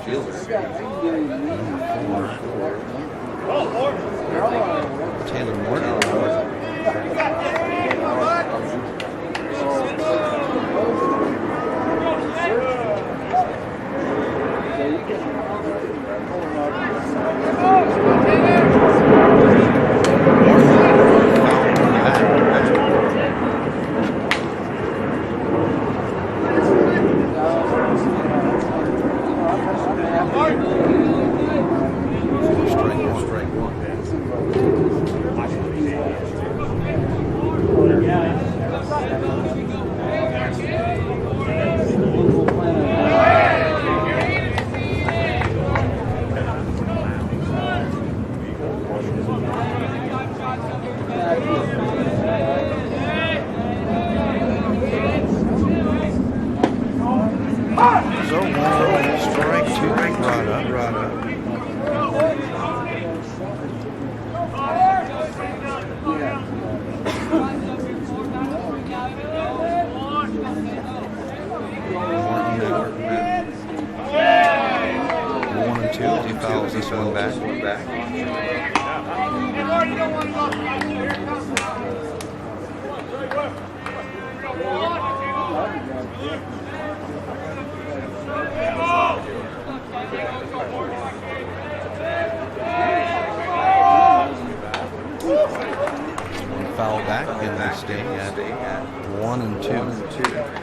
fielder. Taylor Morton. Foul back, and they stay at 1-2.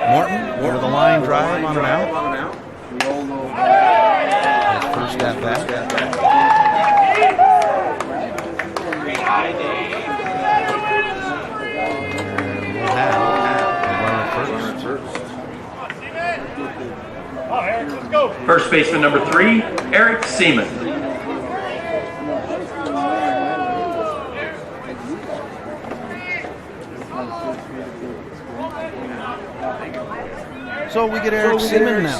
Morton over the line drive on an out. His first at bat. First baseman number 3, Eric Seaman. So we get Eric Seaman now.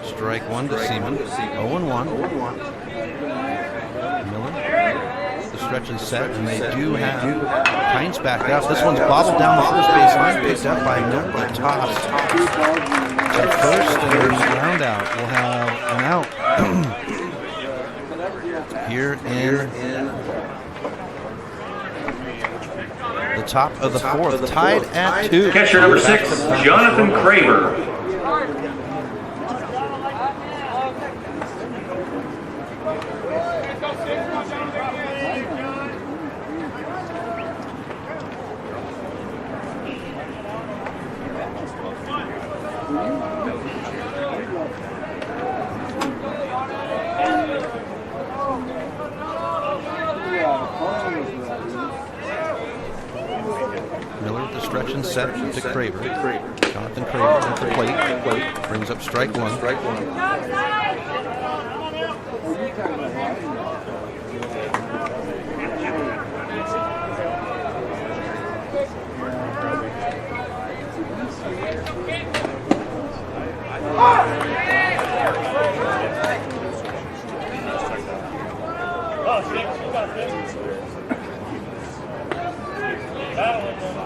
Strike one to Seaman. 0-1. Miller. The stretch is set, and they do have Hines back up. This one's bobbled down the first base line, picked up by Miller. The toss to first, and ground out. We'll have an out here in the top of the fourth, tied at 2. Catcher number 6, Jonathan Craver. Miller with the stretch and set to Craver. Jonathan Craver at the plate. Brings up strike one.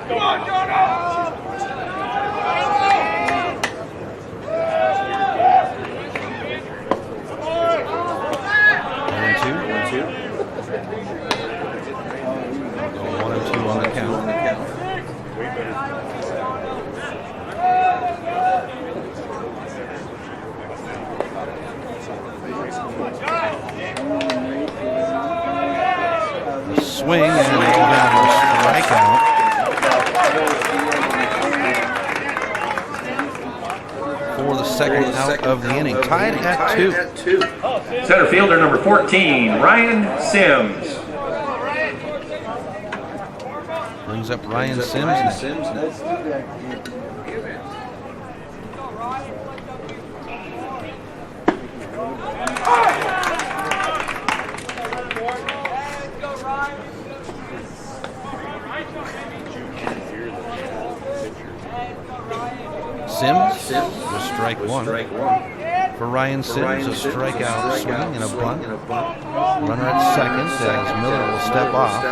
Come on, Jonah! Swing, and we'll have a strikeout. For the second out of the inning. Tied at 2. Center fielder number 14, Ryan Sims. Brings up Ryan Sims. Sims, just strike one. For Ryan Sims, a strikeout swing and a bunt. Runner at second as Miller will step off.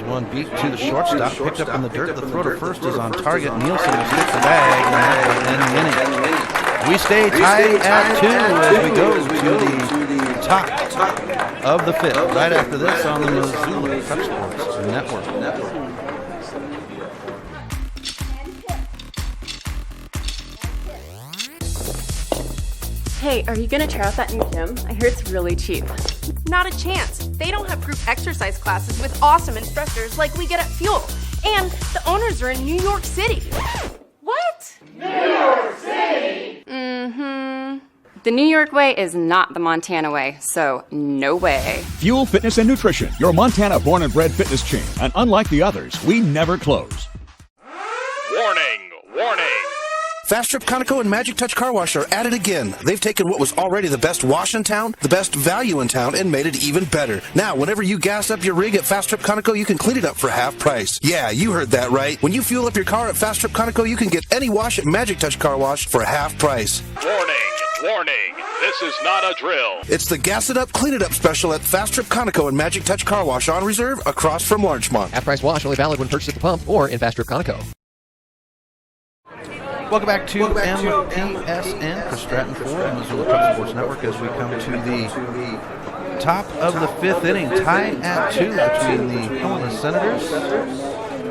One beat to the shortstop, picked up in the dirt. The throw to first is on target. Nielsen will stick the bag, and that will end the inning. We stay tied at 2 as we go to the top of the 5th. Right after this on the Missoula Cup Sports Network. Hey, are you gonna try out that new gym? I hear it's really cheap. Not a chance. They don't have group exercise classes with awesome instructors like we get at Fuel. And the owners are in New York City. What? New York City? Mm-hmm. The New York way is not the Montana way, so no way. Fuel Fitness and Nutrition, your Montana born and bred fitness chain. And unlike the others, we never close. Warning, warning. Fast Trip Conoco and Magic Touch Car Wash are at it again. They've taken what was already the best wash in town, the best value in town, and made it even better. Now, whenever you gas up your rig at Fast Trip Conoco, you can clean it up for half price. Yeah, you heard that right. When you fuel up your car at Fast Trip Conoco, you can get any wash at Magic Touch Car Wash for half price. Warning, warning. This is not a drill. It's the Gas It Up, Clean It Up special at Fast Trip Conoco and Magic Touch Car Wash on reserve across from Larchmont. Half-price wash only valid when purchased at the pump or in Fast Trip Conoco. Welcome back to MPSN for Stratton 4 and Missoula Cup Sports Network as we come to the top of the 5th inning, tied at 2 between the Helena Senators.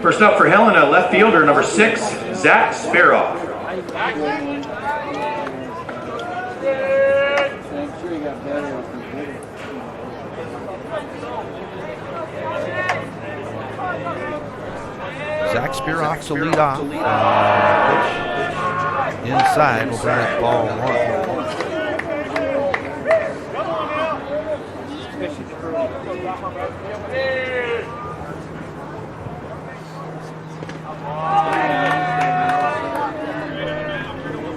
First up for Helena, left fielder number 6, Zach Spiroff. Zach Spiroff to lead off. Pitch inside will bring that ball 1.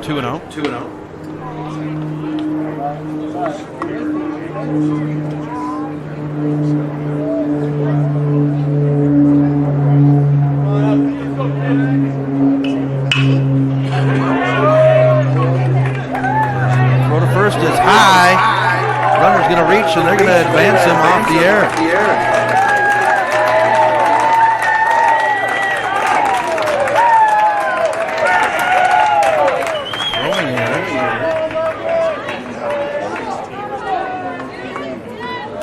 2-0. First is high. Runner's going to reach, and they're going to advance him off the air. Throwing it.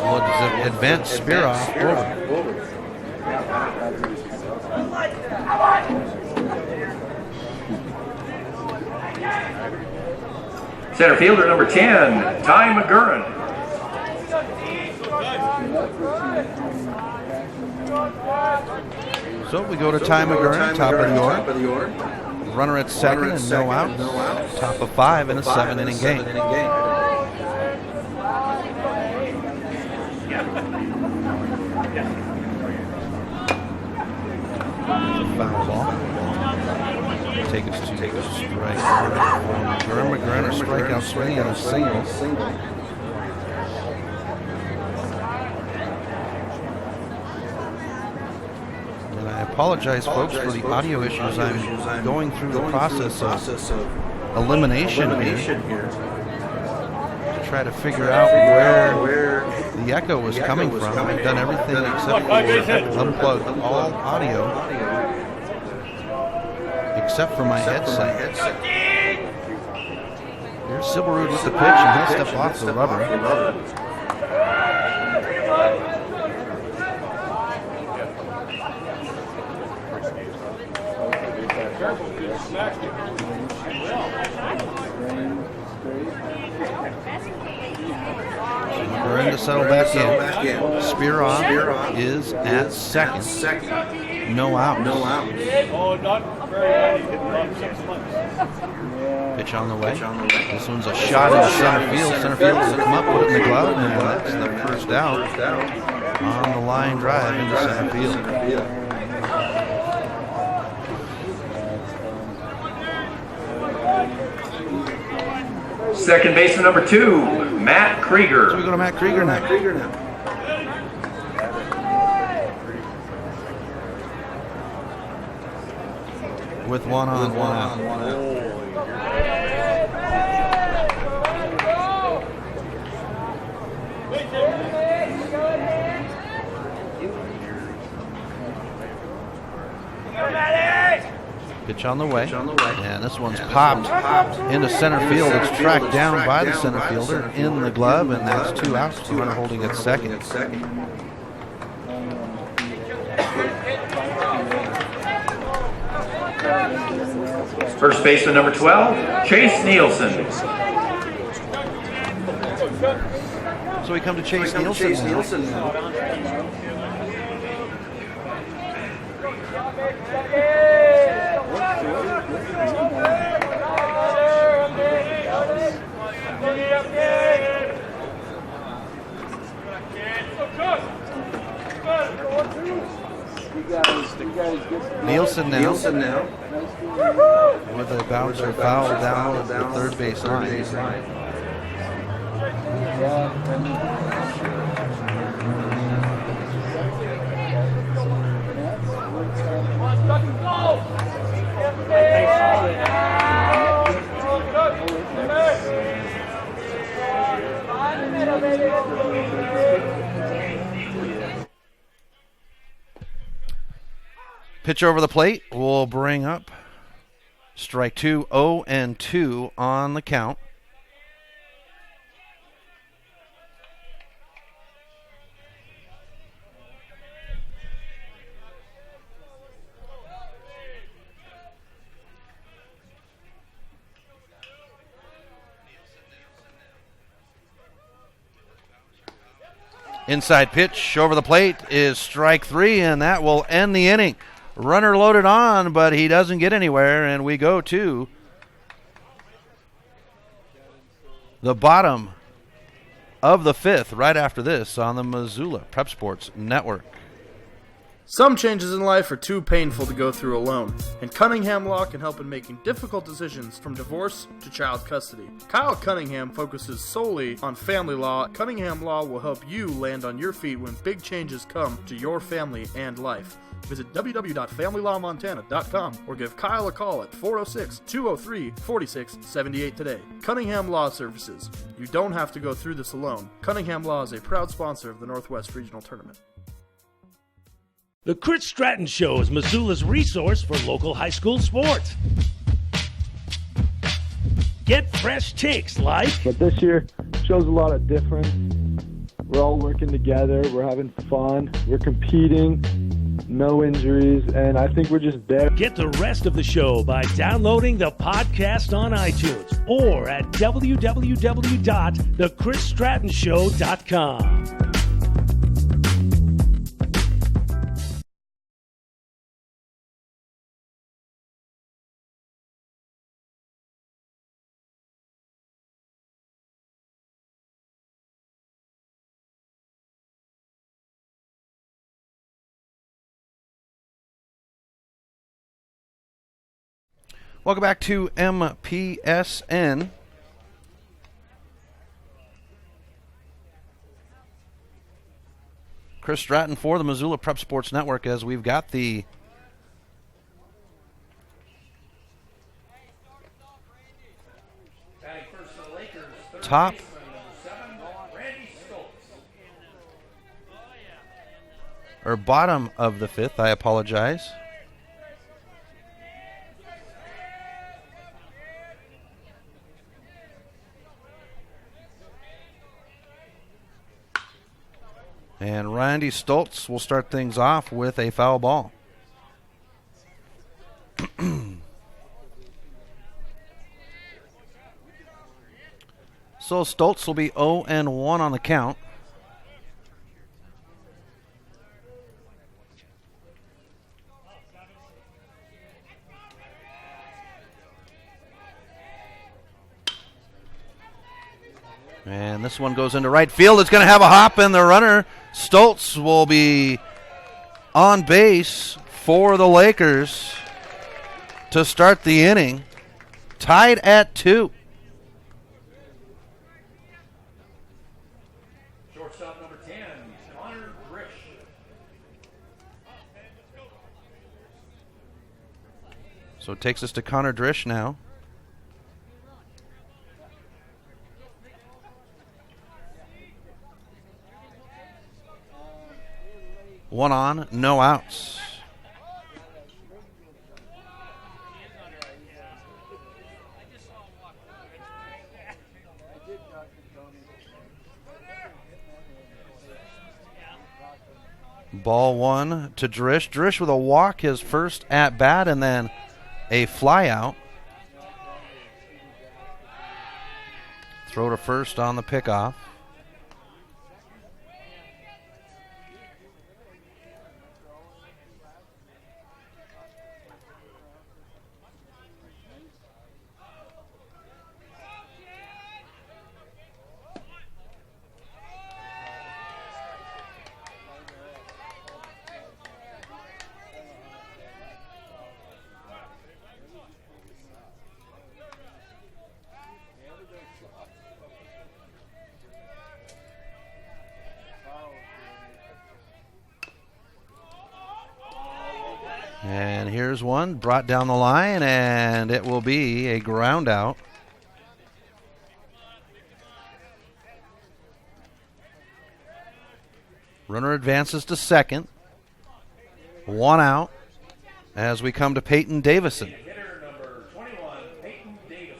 Well, advance Spiroff over. Center fielder number 10, Ty McGurran. So we go to Ty McGurran, top of the order. Runner at second and no outs. Top of 5 in a 7-inning game. Foul ball. Take us to strike. McGurran, a strikeout swing and a single. And I apologize, folks, for the audio issues. I'm going through the process of elimination here to try to figure out where the echo was coming from. I've done everything except for unplug all audio except for my headset. Here's Silverwood with the pitch, and he'll step off the rubber. We're in to settle back in. Spearoff is at second. No out. Pitch on the way. This one's a shot into center field. Center field will come up, put it in the glove, and that's the first out on the line drive into center field. Second baseman number 2, Matt Krieger. So we go to Matt Krieger now. With one on, one out. Pitch on the way. And this one's popped into center field. It's tracked down by the center fielder in the glove, and that's 2 outs. The runner holding at second. First baseman number 12, Chase Nielsen. So we come to Chase Nielsen. Nielsen now. With a bouncer foul down at the third base line. Pitch over the plate will bring up strike 2, 0-2 on the count. Inside pitch over the plate is strike 3, and that will end the inning. Runner loaded on, but he doesn't get anywhere, and we go to the bottom of the 5th right after this on the Missoula Prep Sports Network. Some changes in life are too painful to go through alone, and Cunningham Law can help in making difficult decisions from divorce to child custody. Kyle Cunningham focuses solely on family law. Cunningham Law will help you land on your feet when big changes come to your family and life. Visit www.familylawmontana.com or give Kyle a call at 406-203-4678 today. Cunningham Law Services. You don't have to go through this alone. Cunningham Law is a proud sponsor of the Northwest Regional Tournament. The Chris Stratton Show is Missoula's resource for local high school sports. Get fresh takes like... But this year shows a lot of difference. We're all working together. We're having fun. We're competing. No injuries. And I think we're just there. Get the rest of the show by downloading the podcast on iTunes or at www.thechrisstrattonshow.com. Welcome back to MPSN. Chris Stratton for the Missoula Prep Sports Network as we've got the top or bottom of the 5th. I apologize. And Randy Stoltz will start things off with a foul ball. So Stoltz will be 0-1 on the count. And this one goes into right field. It's going to have a hop, and the runner, Stoltz, will be on base for the Lakers to start the inning. Tied at 2. Shortstop number 10, Connor Grish. So it takes us to Connor Drish now. One on, no outs. Ball 1 to Drish. Drish with a walk, his first at bat, and then a fly out. Throw to first on the pickoff. And here's one brought down the line, and it will be a ground out. Runner advances to second. One out as we come to Peyton Davison. Hitter number 21, Peyton Davison.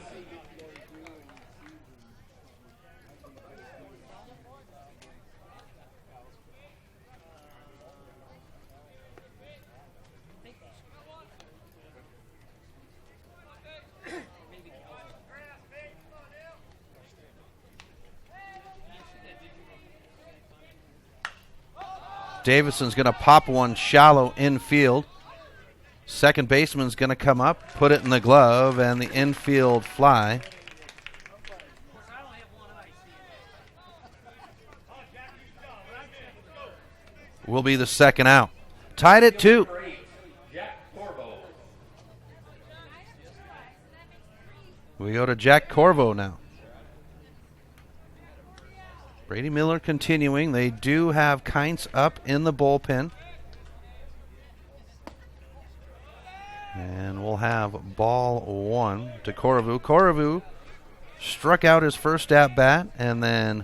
Davison's going to pop one shallow infield. Second baseman's going to come up, put it in the glove, and the infield fly. Will be the second out. Tied at 2. We go to Jack Corvo now. Brady Miller continuing. They do have Kynes up in the bullpen. And we'll have ball 1 to Corvo. Corvo struck out his first at bat and then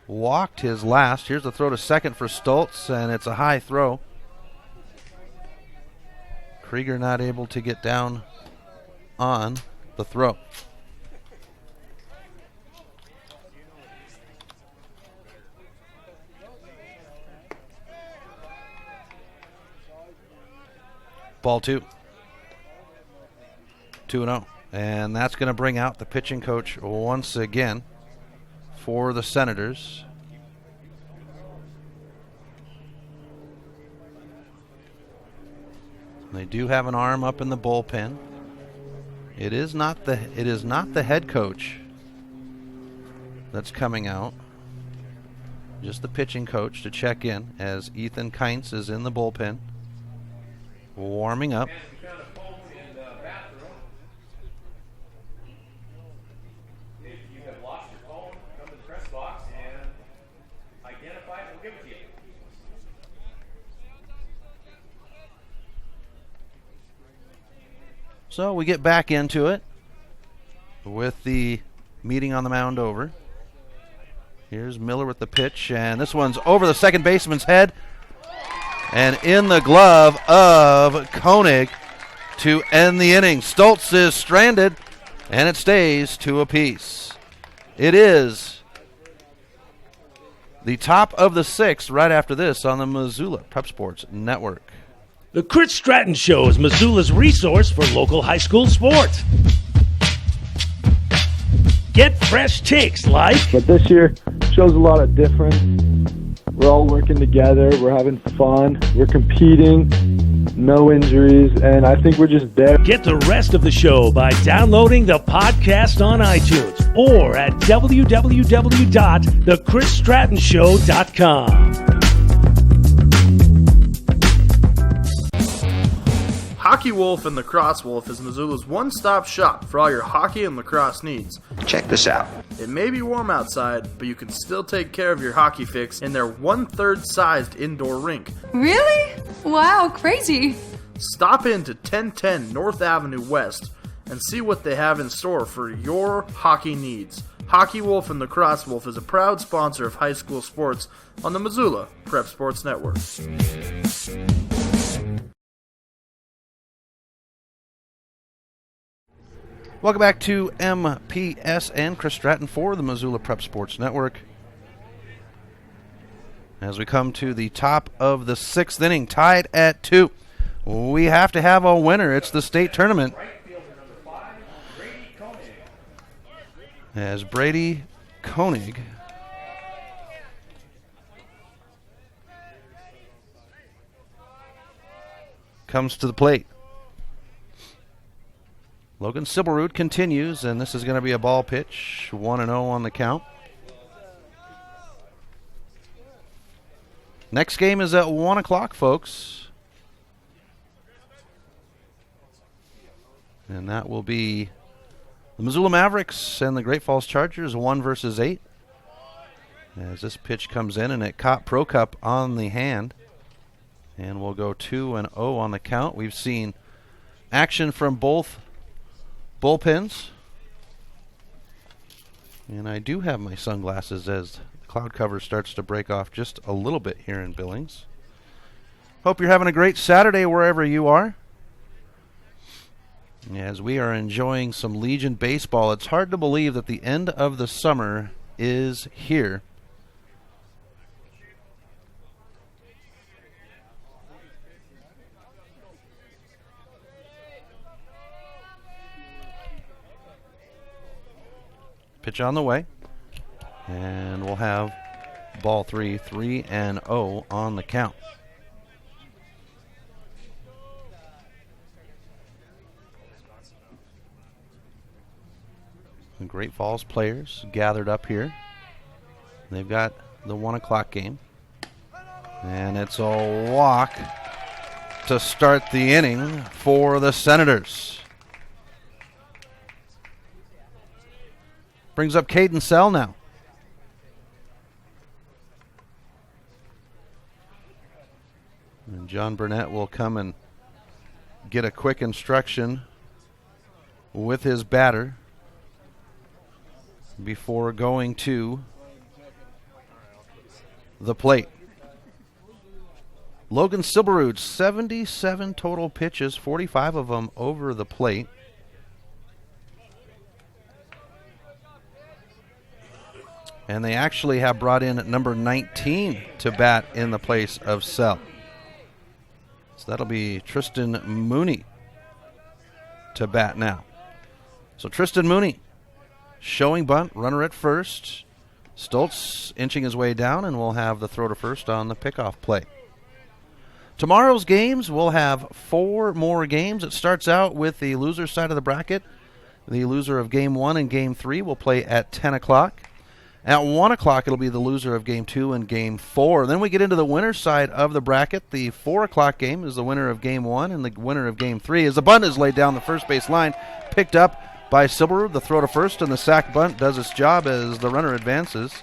walked his last. Here's the throw to second for Stoltz, and it's a high throw. Krieger not able to get down on the throw. Ball 2. 2-0. And that's going to bring out the pitching coach once again for the Senators. They do have an arm up in the bullpen. It is not the head coach that's coming out. Just the pitching coach to check in as Ethan Kynes is in the bullpen, warming up. If you have lost your phone, come to the press box and identify it. We'll give it to you. So we get back into it with the meeting on the mound over. Here's Miller with the pitch, and this one's over the second baseman's head and in the glove of Koenig to end the inning. Stoltz is stranded, and it stays 2 apiece. It is the top of the 6th right after this on the Missoula Prep Sports Network. The Chris Stratton Show is Missoula's resource for local high school sports. Get fresh takes like... But this year shows a lot of difference. We're all working together. We're having fun. We're competing. No injuries. And I think we're just there. Get the rest of the show by downloading the podcast on iTunes or at www.thechrisstrattonshow.com. Hockey Wolf and Lacrosse Wolf is Missoula's one-stop shop for all your hockey and lacrosse needs. Check this out. It may be warm outside, but you can still take care of your hockey fix in their one-third sized indoor rink. Really? Wow, crazy. Stop into 1010 North Avenue West and see what they have in store for your hockey needs. Hockey Wolf and Lacrosse Wolf is a proud sponsor of high school sports on the Missoula Prep Sports Network. Welcome back to MPSN. Chris Stratton for the Missoula Prep Sports Network. As we come to the top of the 6th inning, tied at 2. We have to have a winner. It's the state tournament. As Brady Koenig comes to the plate. Logan Sibelrud continues, and this is going to be a ball pitch. 1-0 on the count. Next game is at 1 o'clock, folks. And that will be the Missoula Mavericks and the Great Falls Chargers, 1 versus 8. As this pitch comes in, and it caught Prokop on the hand. And we'll go 2-0 on the count. We've seen action from both bullpens. And I do have my sunglasses as the cloud cover starts to break off just a little bit here in Billings. Hope you're having a great Saturday wherever you are. As we are enjoying some Legion baseball, it's hard to believe that the end of the summer is here. Pitch on the way. And we'll have ball 3, 3-0 on the count. The Great Falls players gathered up here. They've got the 1 o'clock game. And it's a walk to start the inning for the Senators. Brings up Caden Sell now. And John Burnett will come and get a quick instruction with his batter before going to the plate. Logan Sibelrud, 77 total pitches, 45 of them over the plate. And they actually have brought in number 19 to bat in the place of Sell. So that'll be Tristan Mooney to bat now. So Tristan Mooney showing bunt, runner at first. Stoltz inching his way down, and we'll have the throw to first on the pickoff play. Tomorrow's games, we'll have 4 more games. It starts out with the loser side of the bracket. The loser of Game 1 and Game 3 will play at 10 o'clock. At 1 o'clock, it'll be the loser of Game 2 and Game 4. Then we get into the winner's side of the bracket. The 4 o'clock game is the winner of Game 1, and the winner of Game 3 as the bunt is laid down the first base line, picked up by Sibelrud. The throw to first, and the sack bunt does its job as the runner advances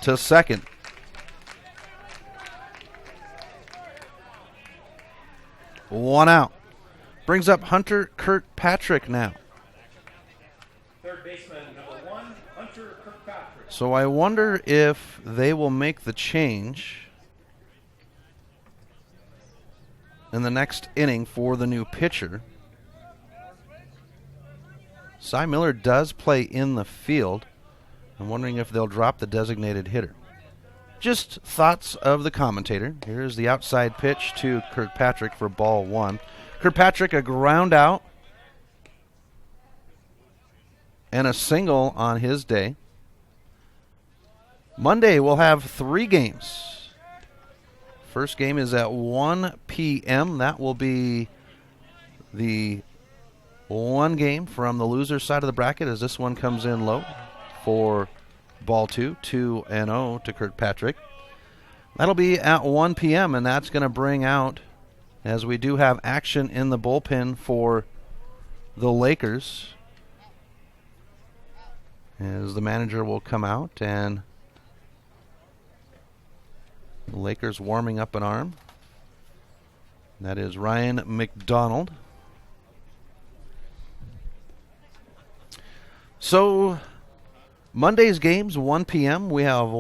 to second. One out. Brings up Hunter Kirkpatrick now. Third baseman, number 1, Hunter Kirkpatrick. So I wonder if they will make the change in the next inning for the new pitcher. Cy Miller does play in the field. I'm wondering if they'll drop the designated hitter. just thoughts of the commentator. Here's the outside pitch to Kirkpatrick for ball 1. Kirkpatrick, a ground out and a single on his day. Monday we'll have 3 games. First game is at 1 p.m. That will be the one game from the loser side of the bracket as this one comes in low for ball 2, 2-0 to Kirkpatrick. That'll be at 1 p.m., and that's going to bring out, as we do have action in the bullpen for the Lakers, as the manager will come out, and the Lakers warming up an arm. That is Ryan McDonald. So, Monday's games, 1 p.m. We have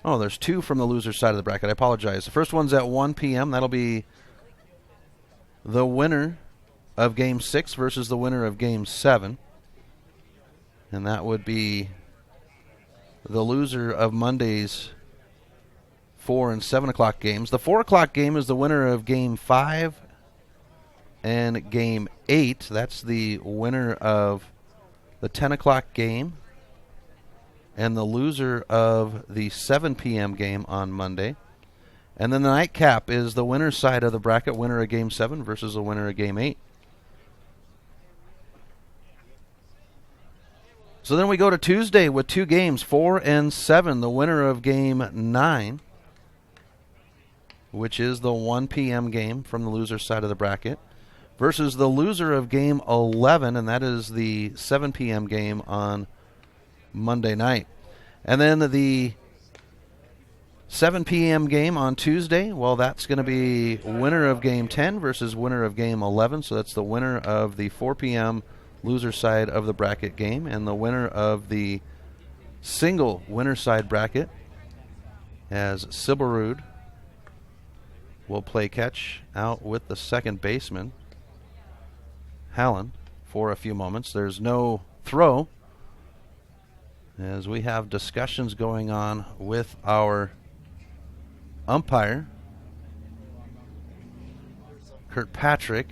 there's 2 from the loser side of the bracket. I apologize. The first one's at 1 p.m. That'll be the winner of Game 6 versus the winner of Game 7. And that would be the loser of Monday's 4 and 7 o'clock games. The 4 o'clock game is the winner of Game 5 and Game 8. That's the winner of the 10 o'clock game and the loser of the 7 p.m. game on Monday. And then the nightcap is the winner's side of the bracket, winner of Game 7 versus the winner of Game 8. So then we go to Tuesday with 2 games, 4 and 7. The winner of Game 9, which is the 1 p.m. game from the loser side of the bracket, versus the loser of Game 11, and that is the 7 p.m. game on Monday night. And then the 7 p.m. game on Tuesday, well, that's going to be winner of Game 10 versus winner of Game 11, so that's the winner of the 4 p.m. loser side of the bracket game, and the winner of the single winner side bracket, as Siberud will play catch out with the second baseman, Hallen, for a few moments. There's no throw, as we have discussions going on with our umpire, Kirkpatrick.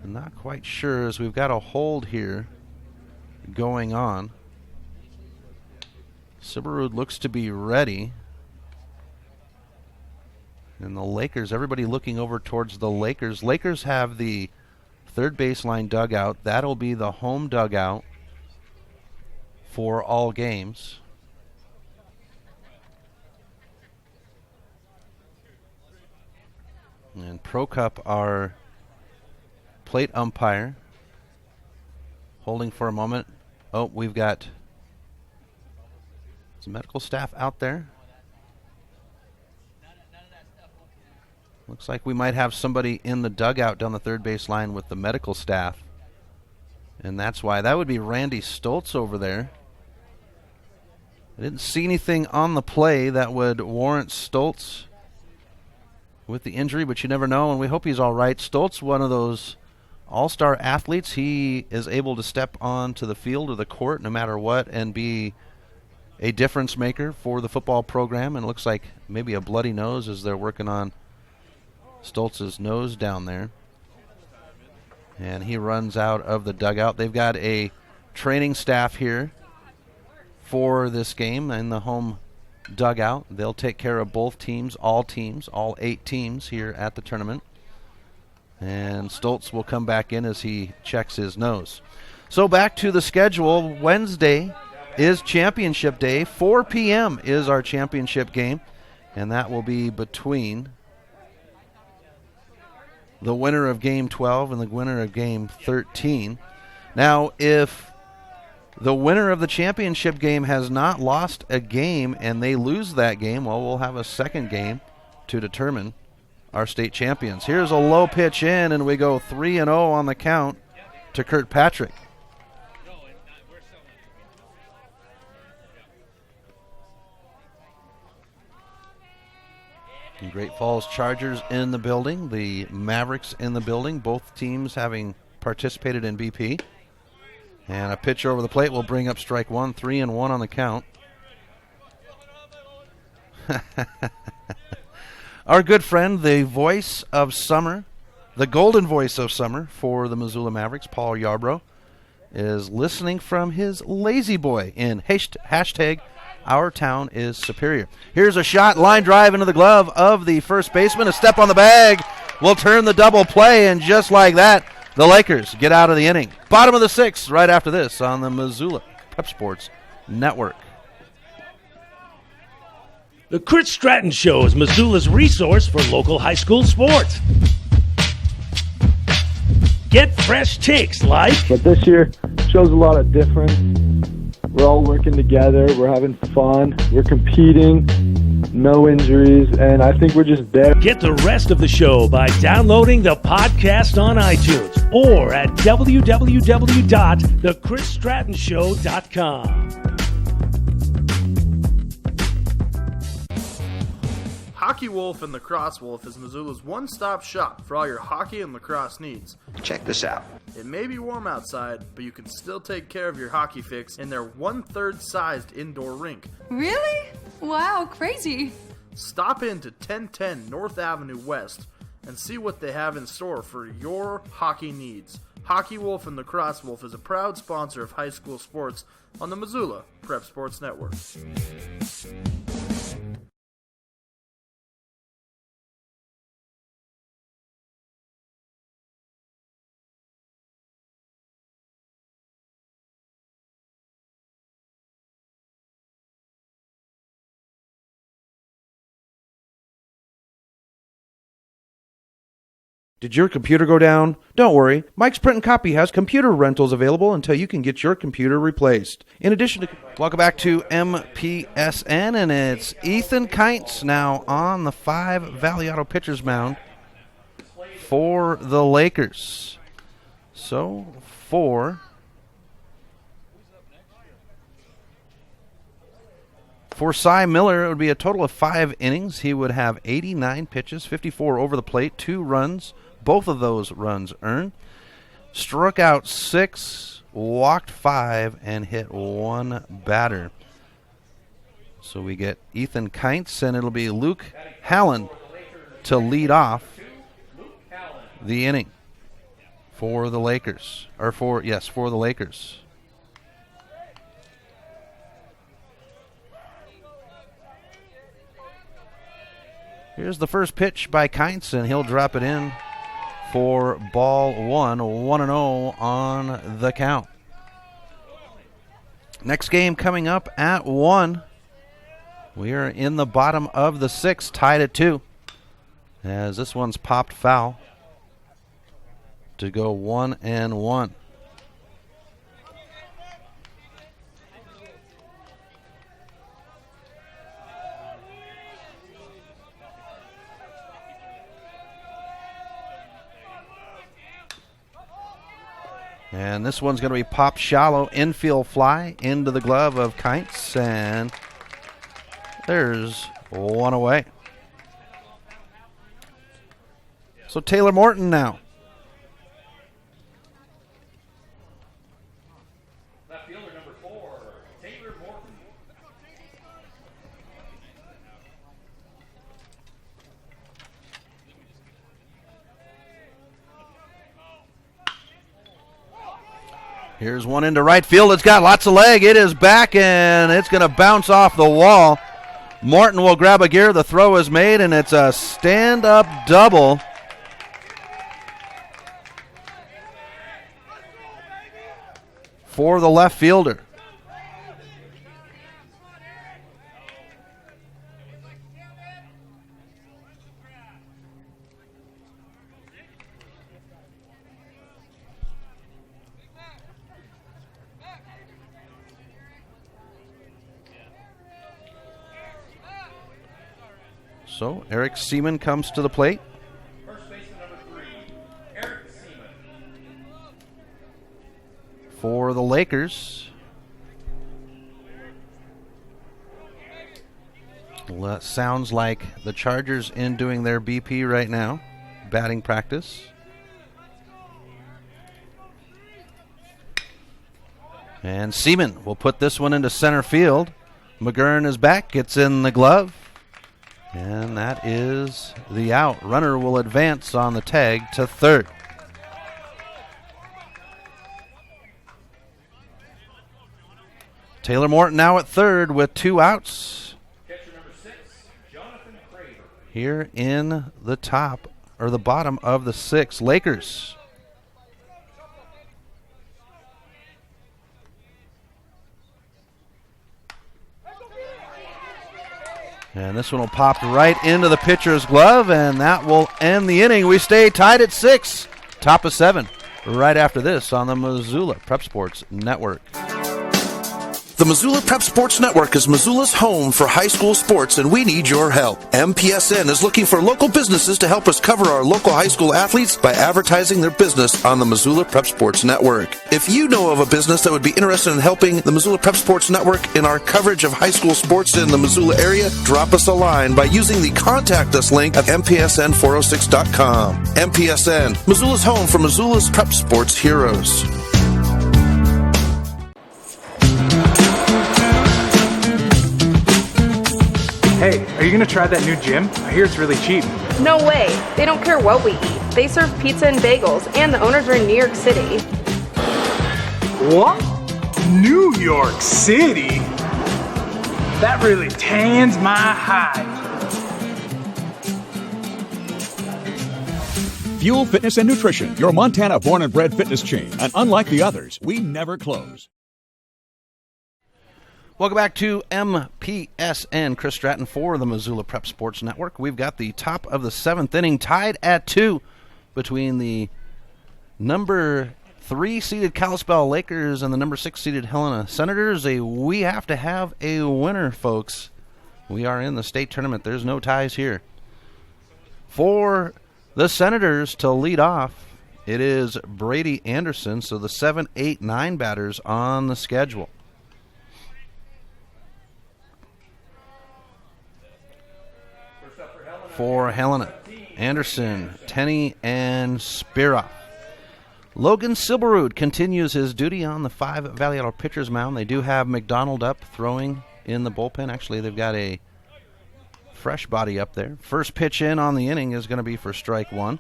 I'm not quite sure, as we've got a hold here going on. Siberud looks to be ready. And the Lakers, everybody looking over towards the Lakers. Lakers have the third baseline dugout. That'll be the home dugout for all games. And Prokop, our plate umpire, holding for a moment. Oh, we've got some medical staff out there. Looks like we might have somebody in the dugout down the third base line with the medical staff. And that's why. That would be Randy Stoltz over there. I didn't see anything on the play that would warrant Stoltz with the injury, but you never know, and we hope he's all right. Stoltz, one of those all-star athletes. He is able to step onto the field or the court no matter what and be a difference maker for the football program. And it looks like maybe a bloody nose as they're working on Stoltz's nose down there. And he runs out of the dugout. They've got a training staff here for this game in the home dugout. They'll take care of both teams, all 8 teams here at the tournament. And Stoltz will come back in as he checks his nose. So back to the schedule. Wednesday is championship day. 4 p.m. is our championship game. And that will be between the winner of Game 12 and the winner of Game 13. Now, if the winner of the championship game has not lost a game and they lose that game, well, we'll have a second game to determine our state champions. Here's a low pitch in, and we go 3-0 on the count to Kirkpatrick. And Great Falls Chargers in the building, the Mavericks in the building, both teams having participated in BP. And a pitch over the plate will bring up strike one, 3-1 on the count. Our good friend, the voice of summer, the golden voice of summer for the Missoula Mavericks, Paul Yarbrough, is listening from his lazy boy in hashtag Our Town is Superior. Here's a shot, line drive into the glove of the first baseman. A step on the bag will turn the double play, and just like that, the Lakers get out of the inning. Bottom of the sixth right after this on the Missoula Prep Sports Network. The Chris Stratton Show is Missoula's resource for local high school sports. Get fresh takes like... But this year shows a lot of difference. We're all working together. We're having fun. We're competing. No injuries. And I think we're just there. Get the rest of the show by downloading the podcast on iTunes or at www.thechrisstrattonshow.com. Hockey Wolf and Lacrosse Wolf is Missoula's one-stop shop for all your hockey and lacrosse needs. Check this out. It may be warm outside, but you can still take care of your hockey fix in their 1/3 sized indoor rink. Really? Wow, crazy. Stop in to 1010 North Avenue West and see what they have in store for your hockey needs. Hockey Wolf and Lacrosse Wolf is a proud sponsor of high school sports on the Missoula Prep Sports Network. Did your computer go down? Don't worry. Mike's Print and Copy has computer rentals available until you can get your computer replaced. In addition to... Welcome back to MPSN, and it's Ethan Kientz now on the 5 Valley Auto pitcher's mound for the Lakers. So, for Cy Miller, it would be a total of 5 innings. He would have 89 pitches, 54 over the plate, 2 runs. Both of those runs earned. Struck out 6, walked 5, and hit 1 batter. So we get Ethan Kientz, and it'll be Luke Hallen to lead off the inning for the Lakers. For the Lakers. Here's the first pitch by Kientz, and he'll drop it in for ball 1-0 on the count. Next game coming up at 1. We are in the bottom of the 6th, tied at 2, as this one's popped foul to go 1-1. And this one's going to be popped shallow, infield fly into the glove of Kientz, and there's 1 away. So Taylor Morton now. Left fielder number 4, Taylor Morton. Here's one into right field. It's got lots of leg. It is back, and it's going to bounce off the wall. Morton will grab a gear. The throw is made, and it's a stand-up double. For the left fielder. So Eric Seaman comes to the plate. First baseman number 3, Eric Seaman. For the Lakers. Sounds like the Chargers in doing their BP right now. Batting practice. And Seaman will put this one into center field. McGurn is back, gets in the glove. And that is the out. Runner will advance on the tag to third. Taylor Morton now at third with 2 outs. Catcher number 6, Jonathan Craver. Here in the top, or the bottom of the 6th, Lakers. And this one will pop right into the pitcher's glove, and that will end the inning. We stay tied at 6, top of 7, right after this on the Missoula Prep Sports Network. The Missoula Prep Sports Network is Missoula's home for high school sports, and we need your help. MPSN is looking for local businesses to help us cover our local high school athletes by advertising their business on the Missoula Prep Sports Network. If you know of a business that would be interested in helping the Missoula Prep Sports Network in our coverage of high school sports in the Missoula area, drop us a line by using the Contact Us link at MPSN406.com. MPSN, Missoula's home for Missoula's Prep Sports heroes. Hey, are you going to try that new gym? I hear it's really cheap. No way. They don't care what we eat. They serve pizza and bagels, and the owners are in New York City. What? New York City? That really tans my hide. Fuel Fitness and Nutrition, your Montana born and bred fitness chain. And unlike the others, we never close. Welcome back to MPSN. Chris Stratton for the Missoula Prep Sports Network. We've got the top of the 7th inning tied at 2 between the number 3 seeded Kalispell Lakers and the number 6 seeded Helena Senators. We have to have a winner, folks. We are in the state tournament. There's no ties here. For the Senators to lead off, it is Brady Anderson, so the 7, 8, 9 batters on the schedule. For Helena, Anderson, Tenney, and Spira. Logan Silberud continues his duty on the 5 Valley Auto pitcher's mound. They do have McDonald up throwing in the bullpen. Actually, they've got a fresh body up there. First pitch in on the inning is going to be for strike 1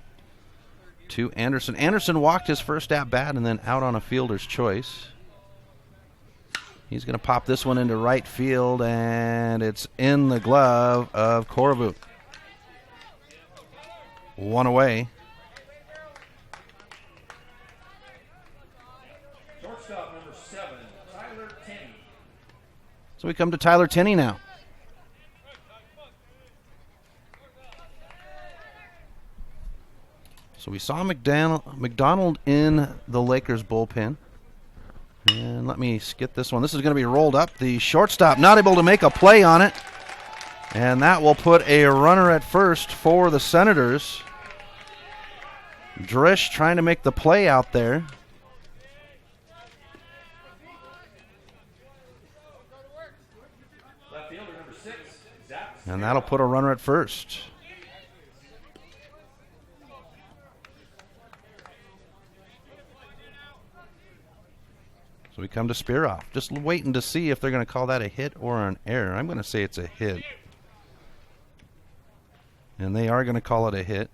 to Anderson. Anderson walked his first at bat and then out on a fielder's choice. He's going to pop this one into right field, and it's in the glove of Korovut. 1 away. Shortstop number 7, Tyler Tenney. So we come to Tyler Tenney now. So we saw McDonald in the Lakers bullpen. And let me get this one. This is going to be rolled up. The shortstop not able to make a play on it. And that will put a runner at first for the Senators. Drish trying to make the play out there. Left fielder number 6, Zach. And that'll put a runner at first. So we come to Spiroff. Just waiting to see if they're going to call that a hit or an error. I'm going to say it's a hit. And they are going to call it a hit.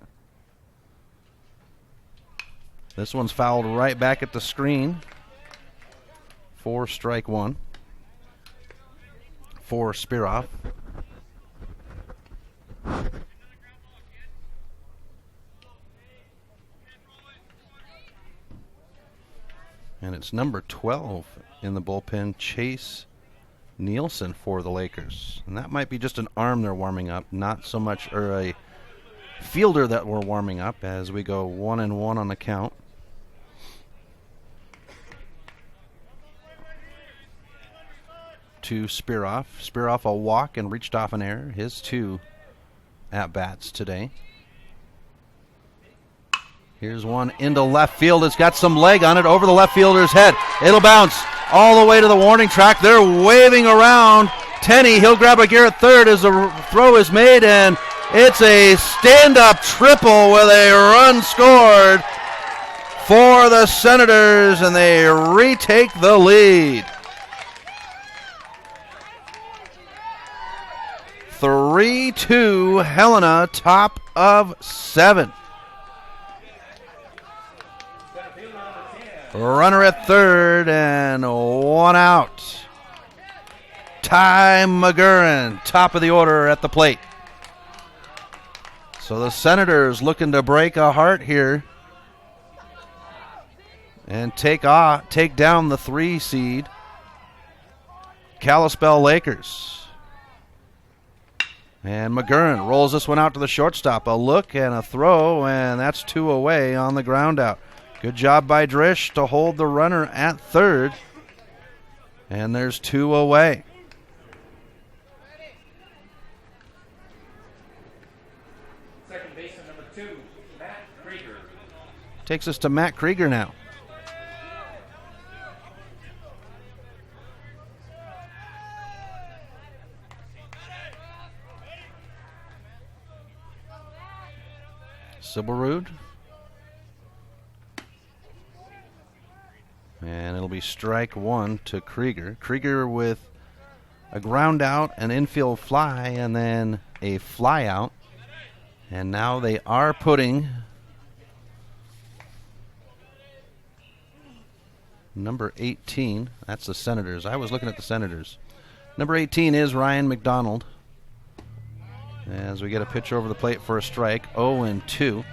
This one's fouled right back at the screen for strike 1 for Spiroff. And it's number 12 in the bullpen, Chase Nielsen for the Lakers. And that might be just an arm they're warming up, not so much, or a fielder that we're warming up as we go 1-1 on the count. To Spiroff. Spiroff a walk and reached off an error. His 2 at-bats today. Here's one into left field. It's got some leg on it over the left fielder's head. It'll bounce all the way to the warning track. They're waving around Tenney. He'll grab a gear at third as the throw is made, and it's a stand-up triple with a run scored for the Senators, and they retake the lead. 3-2, Helena, top of 7. Runner at third and 1 out. Ty McGurran, top of the order at the plate. So the Senators looking to break a heart here and take down the 3 seed Kalispell Lakers. And McGurran rolls this one out to the shortstop. A look and a throw, and that's 2 away on the ground out. Good job by Drish to hold the runner at third. And there's 2 away. Second baseman number 2, Matt Krieger. Takes us to Matt Krieger now. Sibelrud. And it'll be strike 1 to Krieger. Krieger with a ground out, an infield fly, and then a fly out. And now they are putting number 18. That's the Senators. I was looking at the Senators. Number 18 is Ryan McDonald. As we get a pitch over the plate for a strike, 0-2.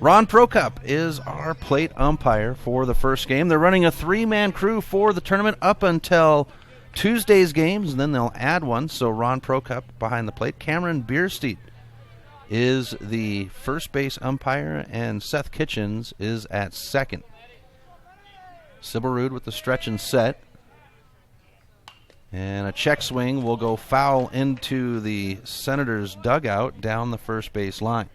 Ron Prokop is our plate umpire for the first game. They're running a 3-man crew for the tournament up until Tuesday's games, and then they'll add one. So Ron Prokop behind the plate. Cameron Bierstedt is the first base umpire, and Seth Kitchens is at second. Sibelrud with the stretch and set. And a check swing will go foul into the Senators' dugout down the first base line.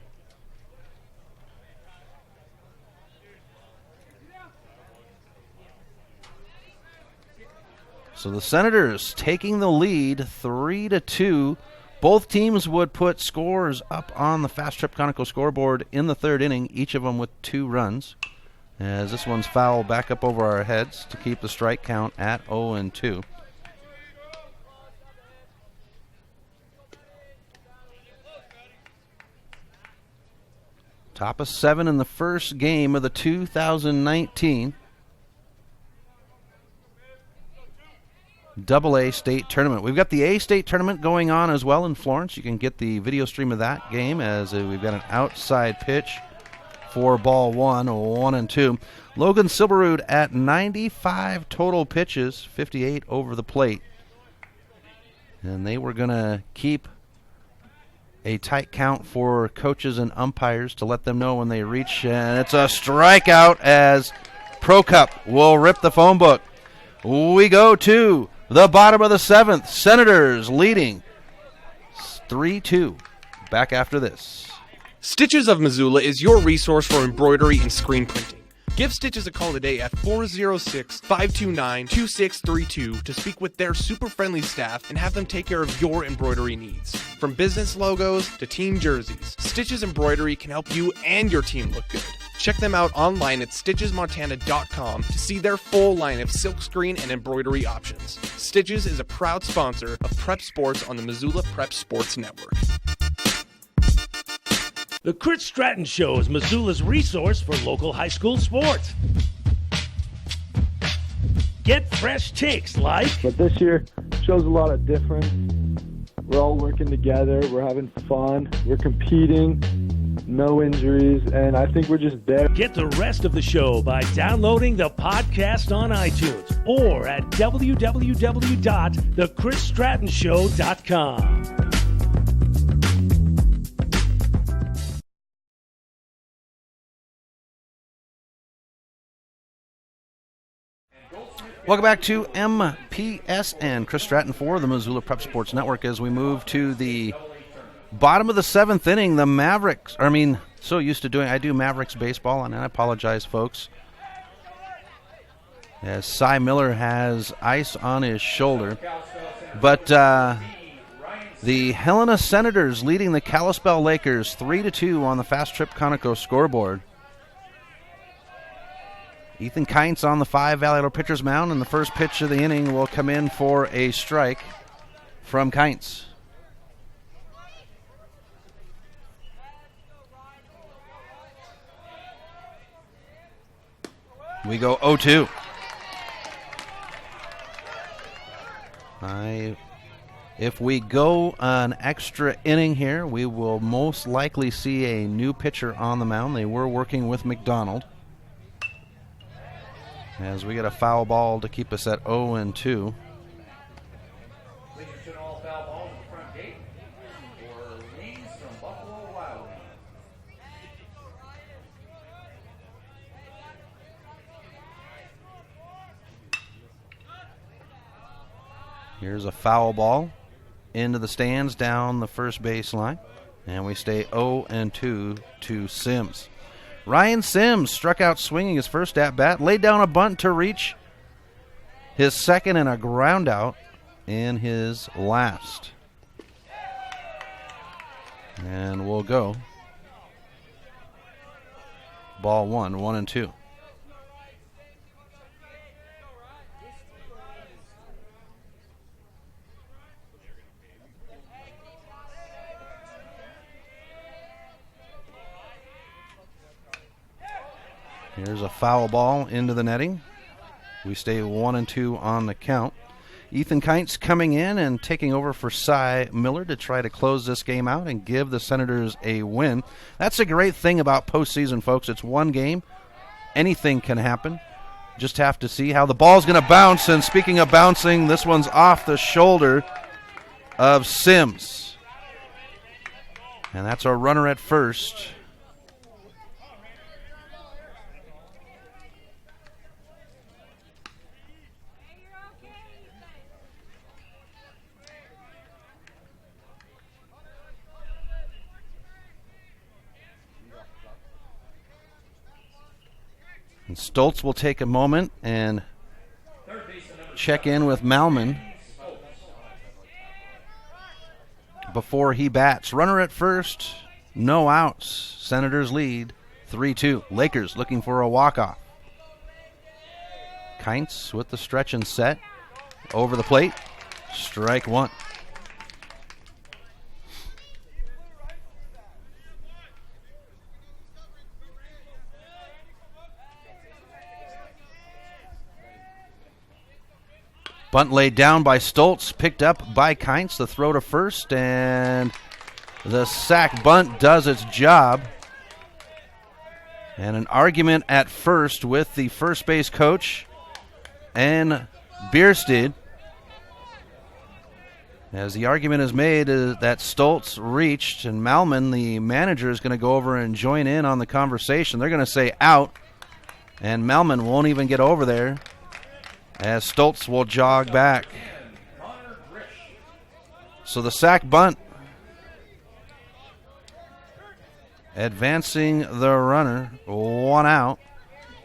So the Senators taking the lead 3-2. Both teams would put scores up on the Fast Trip Conoco scoreboard in the third inning, each of them with 2 runs. As this one's foul back up over our heads to keep the strike count at 0-2. Top of 7 in the first game of the 2019 AA state tournament. We've got the A state tournament going on as well in Florence. You can get the video stream of that game as we've got an outside pitch for ball 1, 1-2. Logan Sibelrud at 95 total pitches, 58 over the plate. And they were going to keep a tight count for coaches and umpires to let them know when they reach. And it's a strikeout as Prokop will rip the phone book. We go to the bottom of the 7th. Senators leading 3-2. Back after this. Stitches of Missoula is your resource for embroidery and screen printing. Give Stitches a call today at 406-529-2632 to speak with their super friendly staff and have them take care of your embroidery needs. From business logos to team jerseys, Stitches Embroidery can help you and your team look good. Check them out online at stitchesmontana.com to see their full line of silkscreen and embroidery options. Stitches is a proud sponsor of Prep Sports on the Missoula Prep Sports Network. The Chris Stratton Show is Missoula's resource for local high school sports. Get fresh takes like... But this year shows a lot of difference. We're all working together. We're having fun. We're competing. No injuries. And I think we're just there. Get the rest of the show by downloading the podcast on iTunes or at www.thechrisstrattonshow.com. Welcome back to MPSN. Chris Stratton for the Missoula Prep Sports Network as we move to the bottom of the 7th inning. The Mavericks, so used to doing, I do Mavericks baseball, and I apologize, folks. As Cy Miller has ice on his shoulder. But the Helena Senators leading the Kalispell Lakers 3-2 on the Fast Trip Conoco scoreboard. Ethan Kientz on the 5 Valley Idol pitcher's mound, and the first pitch of the inning will come in for a strike from Kientz. We go 0-2. If we go an extra inning here, we will most likely see a new pitcher on the mound. They were working with McDonald. As we get a foul ball to keep us at 0-2. Here's a foul ball into the stands down the first baseline. And we stay 0-2 to Sims. Ryan Sims struck out swinging his first at-bat, laid down a bunt to reach his second and a ground out in his last. And we'll go ball 1, 1-2. Here's a foul ball into the netting. We stay 1-2 on the count. Ethan Kientz coming in and taking over for Cy Miller to try to close this game out and give the Senators a win. That's a great thing about postseason, folks. It's one game. Anything can happen. Just have to see how the ball's going to bounce. And speaking of bouncing, this one's off the shoulder of Sims. And that's our runner at first. And Stoltz will take a moment and check in with Malman before he bats. Runner at first, no outs. Senators lead 3-2. Lakers looking for a walk-off. Kientz with the stretch and set. Over the plate. Strike one. Bunt laid down by Stoltz, picked up by Kientz. The throw to first, and the sack bunt does its job. And an argument at first with the first base coach and Bierstead. As the argument is made that Stoltz reached, and Malman, the manager, is going to go over and join in on the conversation. They're going to say out, and Malman won't even get over there, as Stoltz will jog back. So the sack bunt advancing the runner, one out,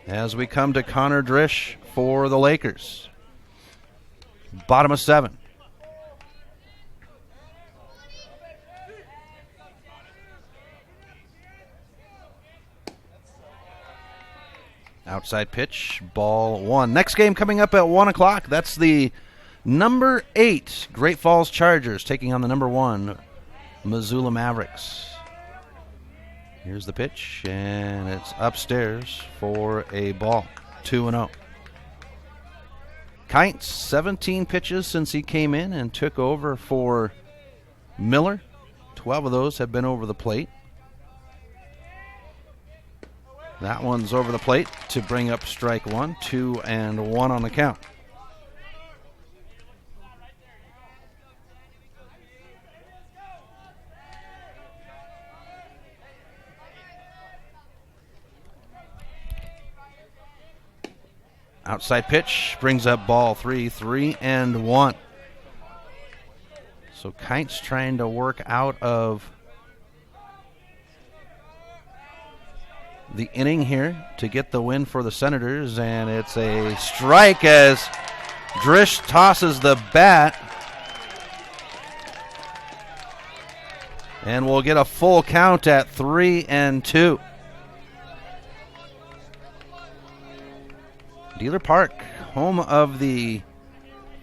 as we come to Connor Drish for the Lakers. Bottom of 7. Outside pitch, ball 1. Next game coming up at 1 o'clock. That's the number 8 Great Falls Chargers taking on the number 1 Missoula Mavericks. Here's the pitch, and it's upstairs for a ball. 2-0. Kientz, 17 pitches since he came in and took over for Miller. 12 of those have been over the plate. That one's over the plate to bring up strike 1, 2-1 on the count. Outside pitch brings up ball 3, 3-1. So Kientz trying to work out of the inning here to get the win for the Senators, and it's a strike as Drish tosses the bat, and we'll get a full count at 3-2. Dealer Park, home of the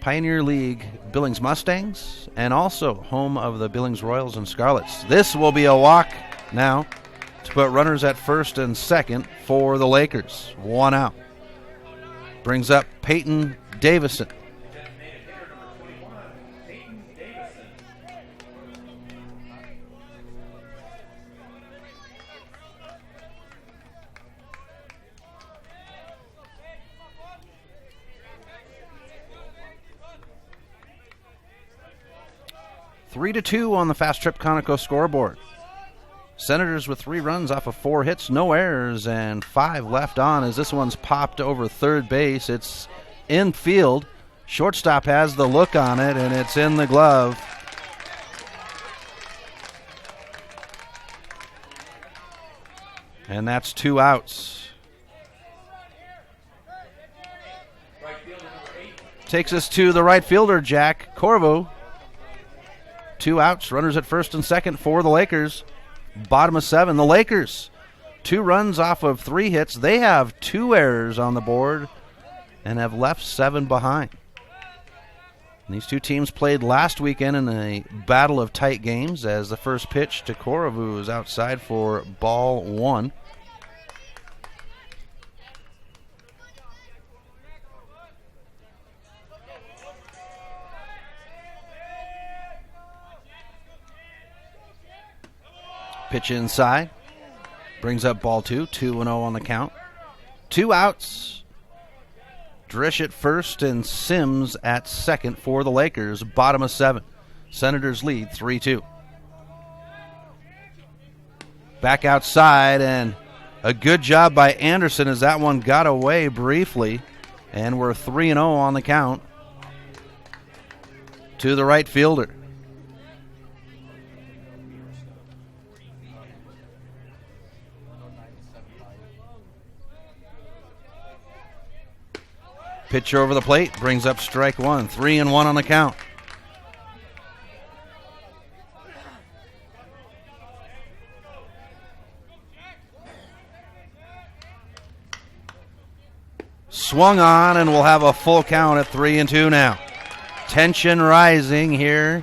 Pioneer League Billings Mustangs and also home of the Billings Royals and Scarlets. This will be a walk now to put runners at first and second for the Lakers. 1 out. Brings up Peyton Davison. Three to 2 on the Fast Trip Conoco scoreboard. Senators with 3 runs off of 4 hits, no errors, and 5 left on as this one's popped over third base. It's in field. Shortstop has the look on it, and it's in the glove. And that's 2 outs. Takes us to the right fielder, Jack Corvo. 2 outs, runners at first and second for the Lakers. Bottom of 7, the Lakers. 2 runs off of 3 hits. They have 2 errors on the board and have left 7 behind. And these 2 teams played last weekend in a battle of tight games as the first pitch to Korovu is outside for ball 1. Pitch inside. Brings up ball 2. 2-0 on the count. 2 outs. Drish at first and Sims at second for the Lakers. Bottom of 7. Senators lead 3-2. Back outside, and a good job by Anderson as that one got away briefly. And we're 3-0 on the count. To the right fielder. Pitcher over the plate, brings up strike 1. 3-1 on the count. Swung on, and we'll have a full count at 3-2 now. Tension rising here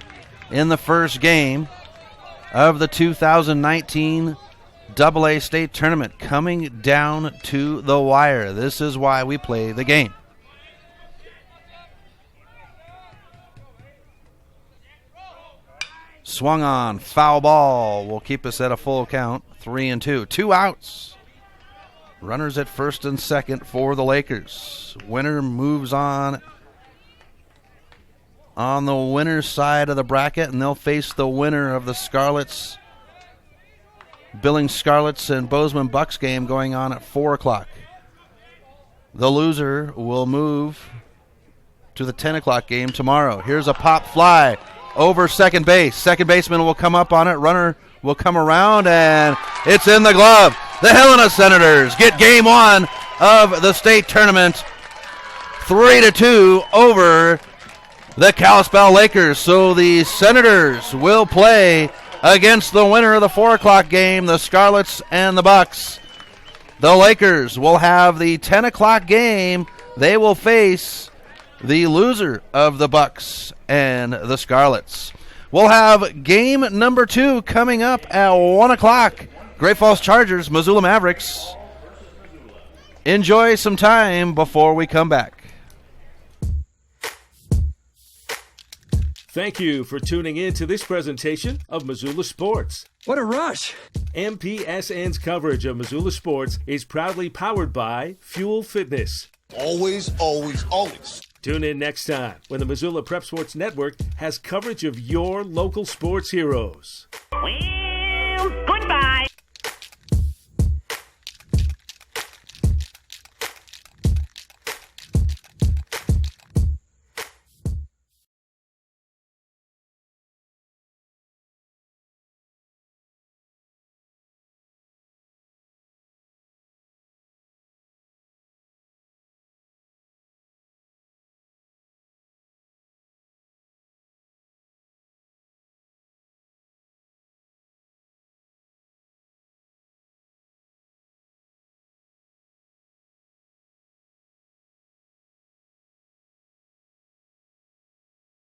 in the first game of the 2019 AA State Tournament, coming down to the wire. This is why we play the game. Swung on, foul ball will keep us at a full count, 3-2. 2 outs. Runners at first and second for the Lakers. Winner moves on the winner's side of the bracket, and they'll face the winner of the Scarlets, Billings Scarlets and Bozeman Bucks game going on at 4 o'clock. The loser will move to the 10 o'clock game tomorrow. Here's a pop fly over second base. Second baseman will come up on it. Runner will come around, and it's in the glove. The Helena Senators get game 1 of the state tournament, 3-2 over the Kalispell Lakers. So the Senators will play against the winner of the 4 o'clock game, the Scarlets and the Bucks. The Lakers will have the 10 o'clock game. They will face the loser of the Bucks and the Scarlets. We'll have game number 2 coming up at 1 o'clock. Great Falls Chargers, Missoula Mavericks. Enjoy some time before we come back. Thank you for tuning in to this presentation of Missoula Sports. What a rush! MPSN's coverage of Missoula Sports is proudly powered by Fuel Fitness. Always, always, always. Tune in next time when the Missoula Prep Sports Network has coverage of your local sports heroes. Well, goodbye.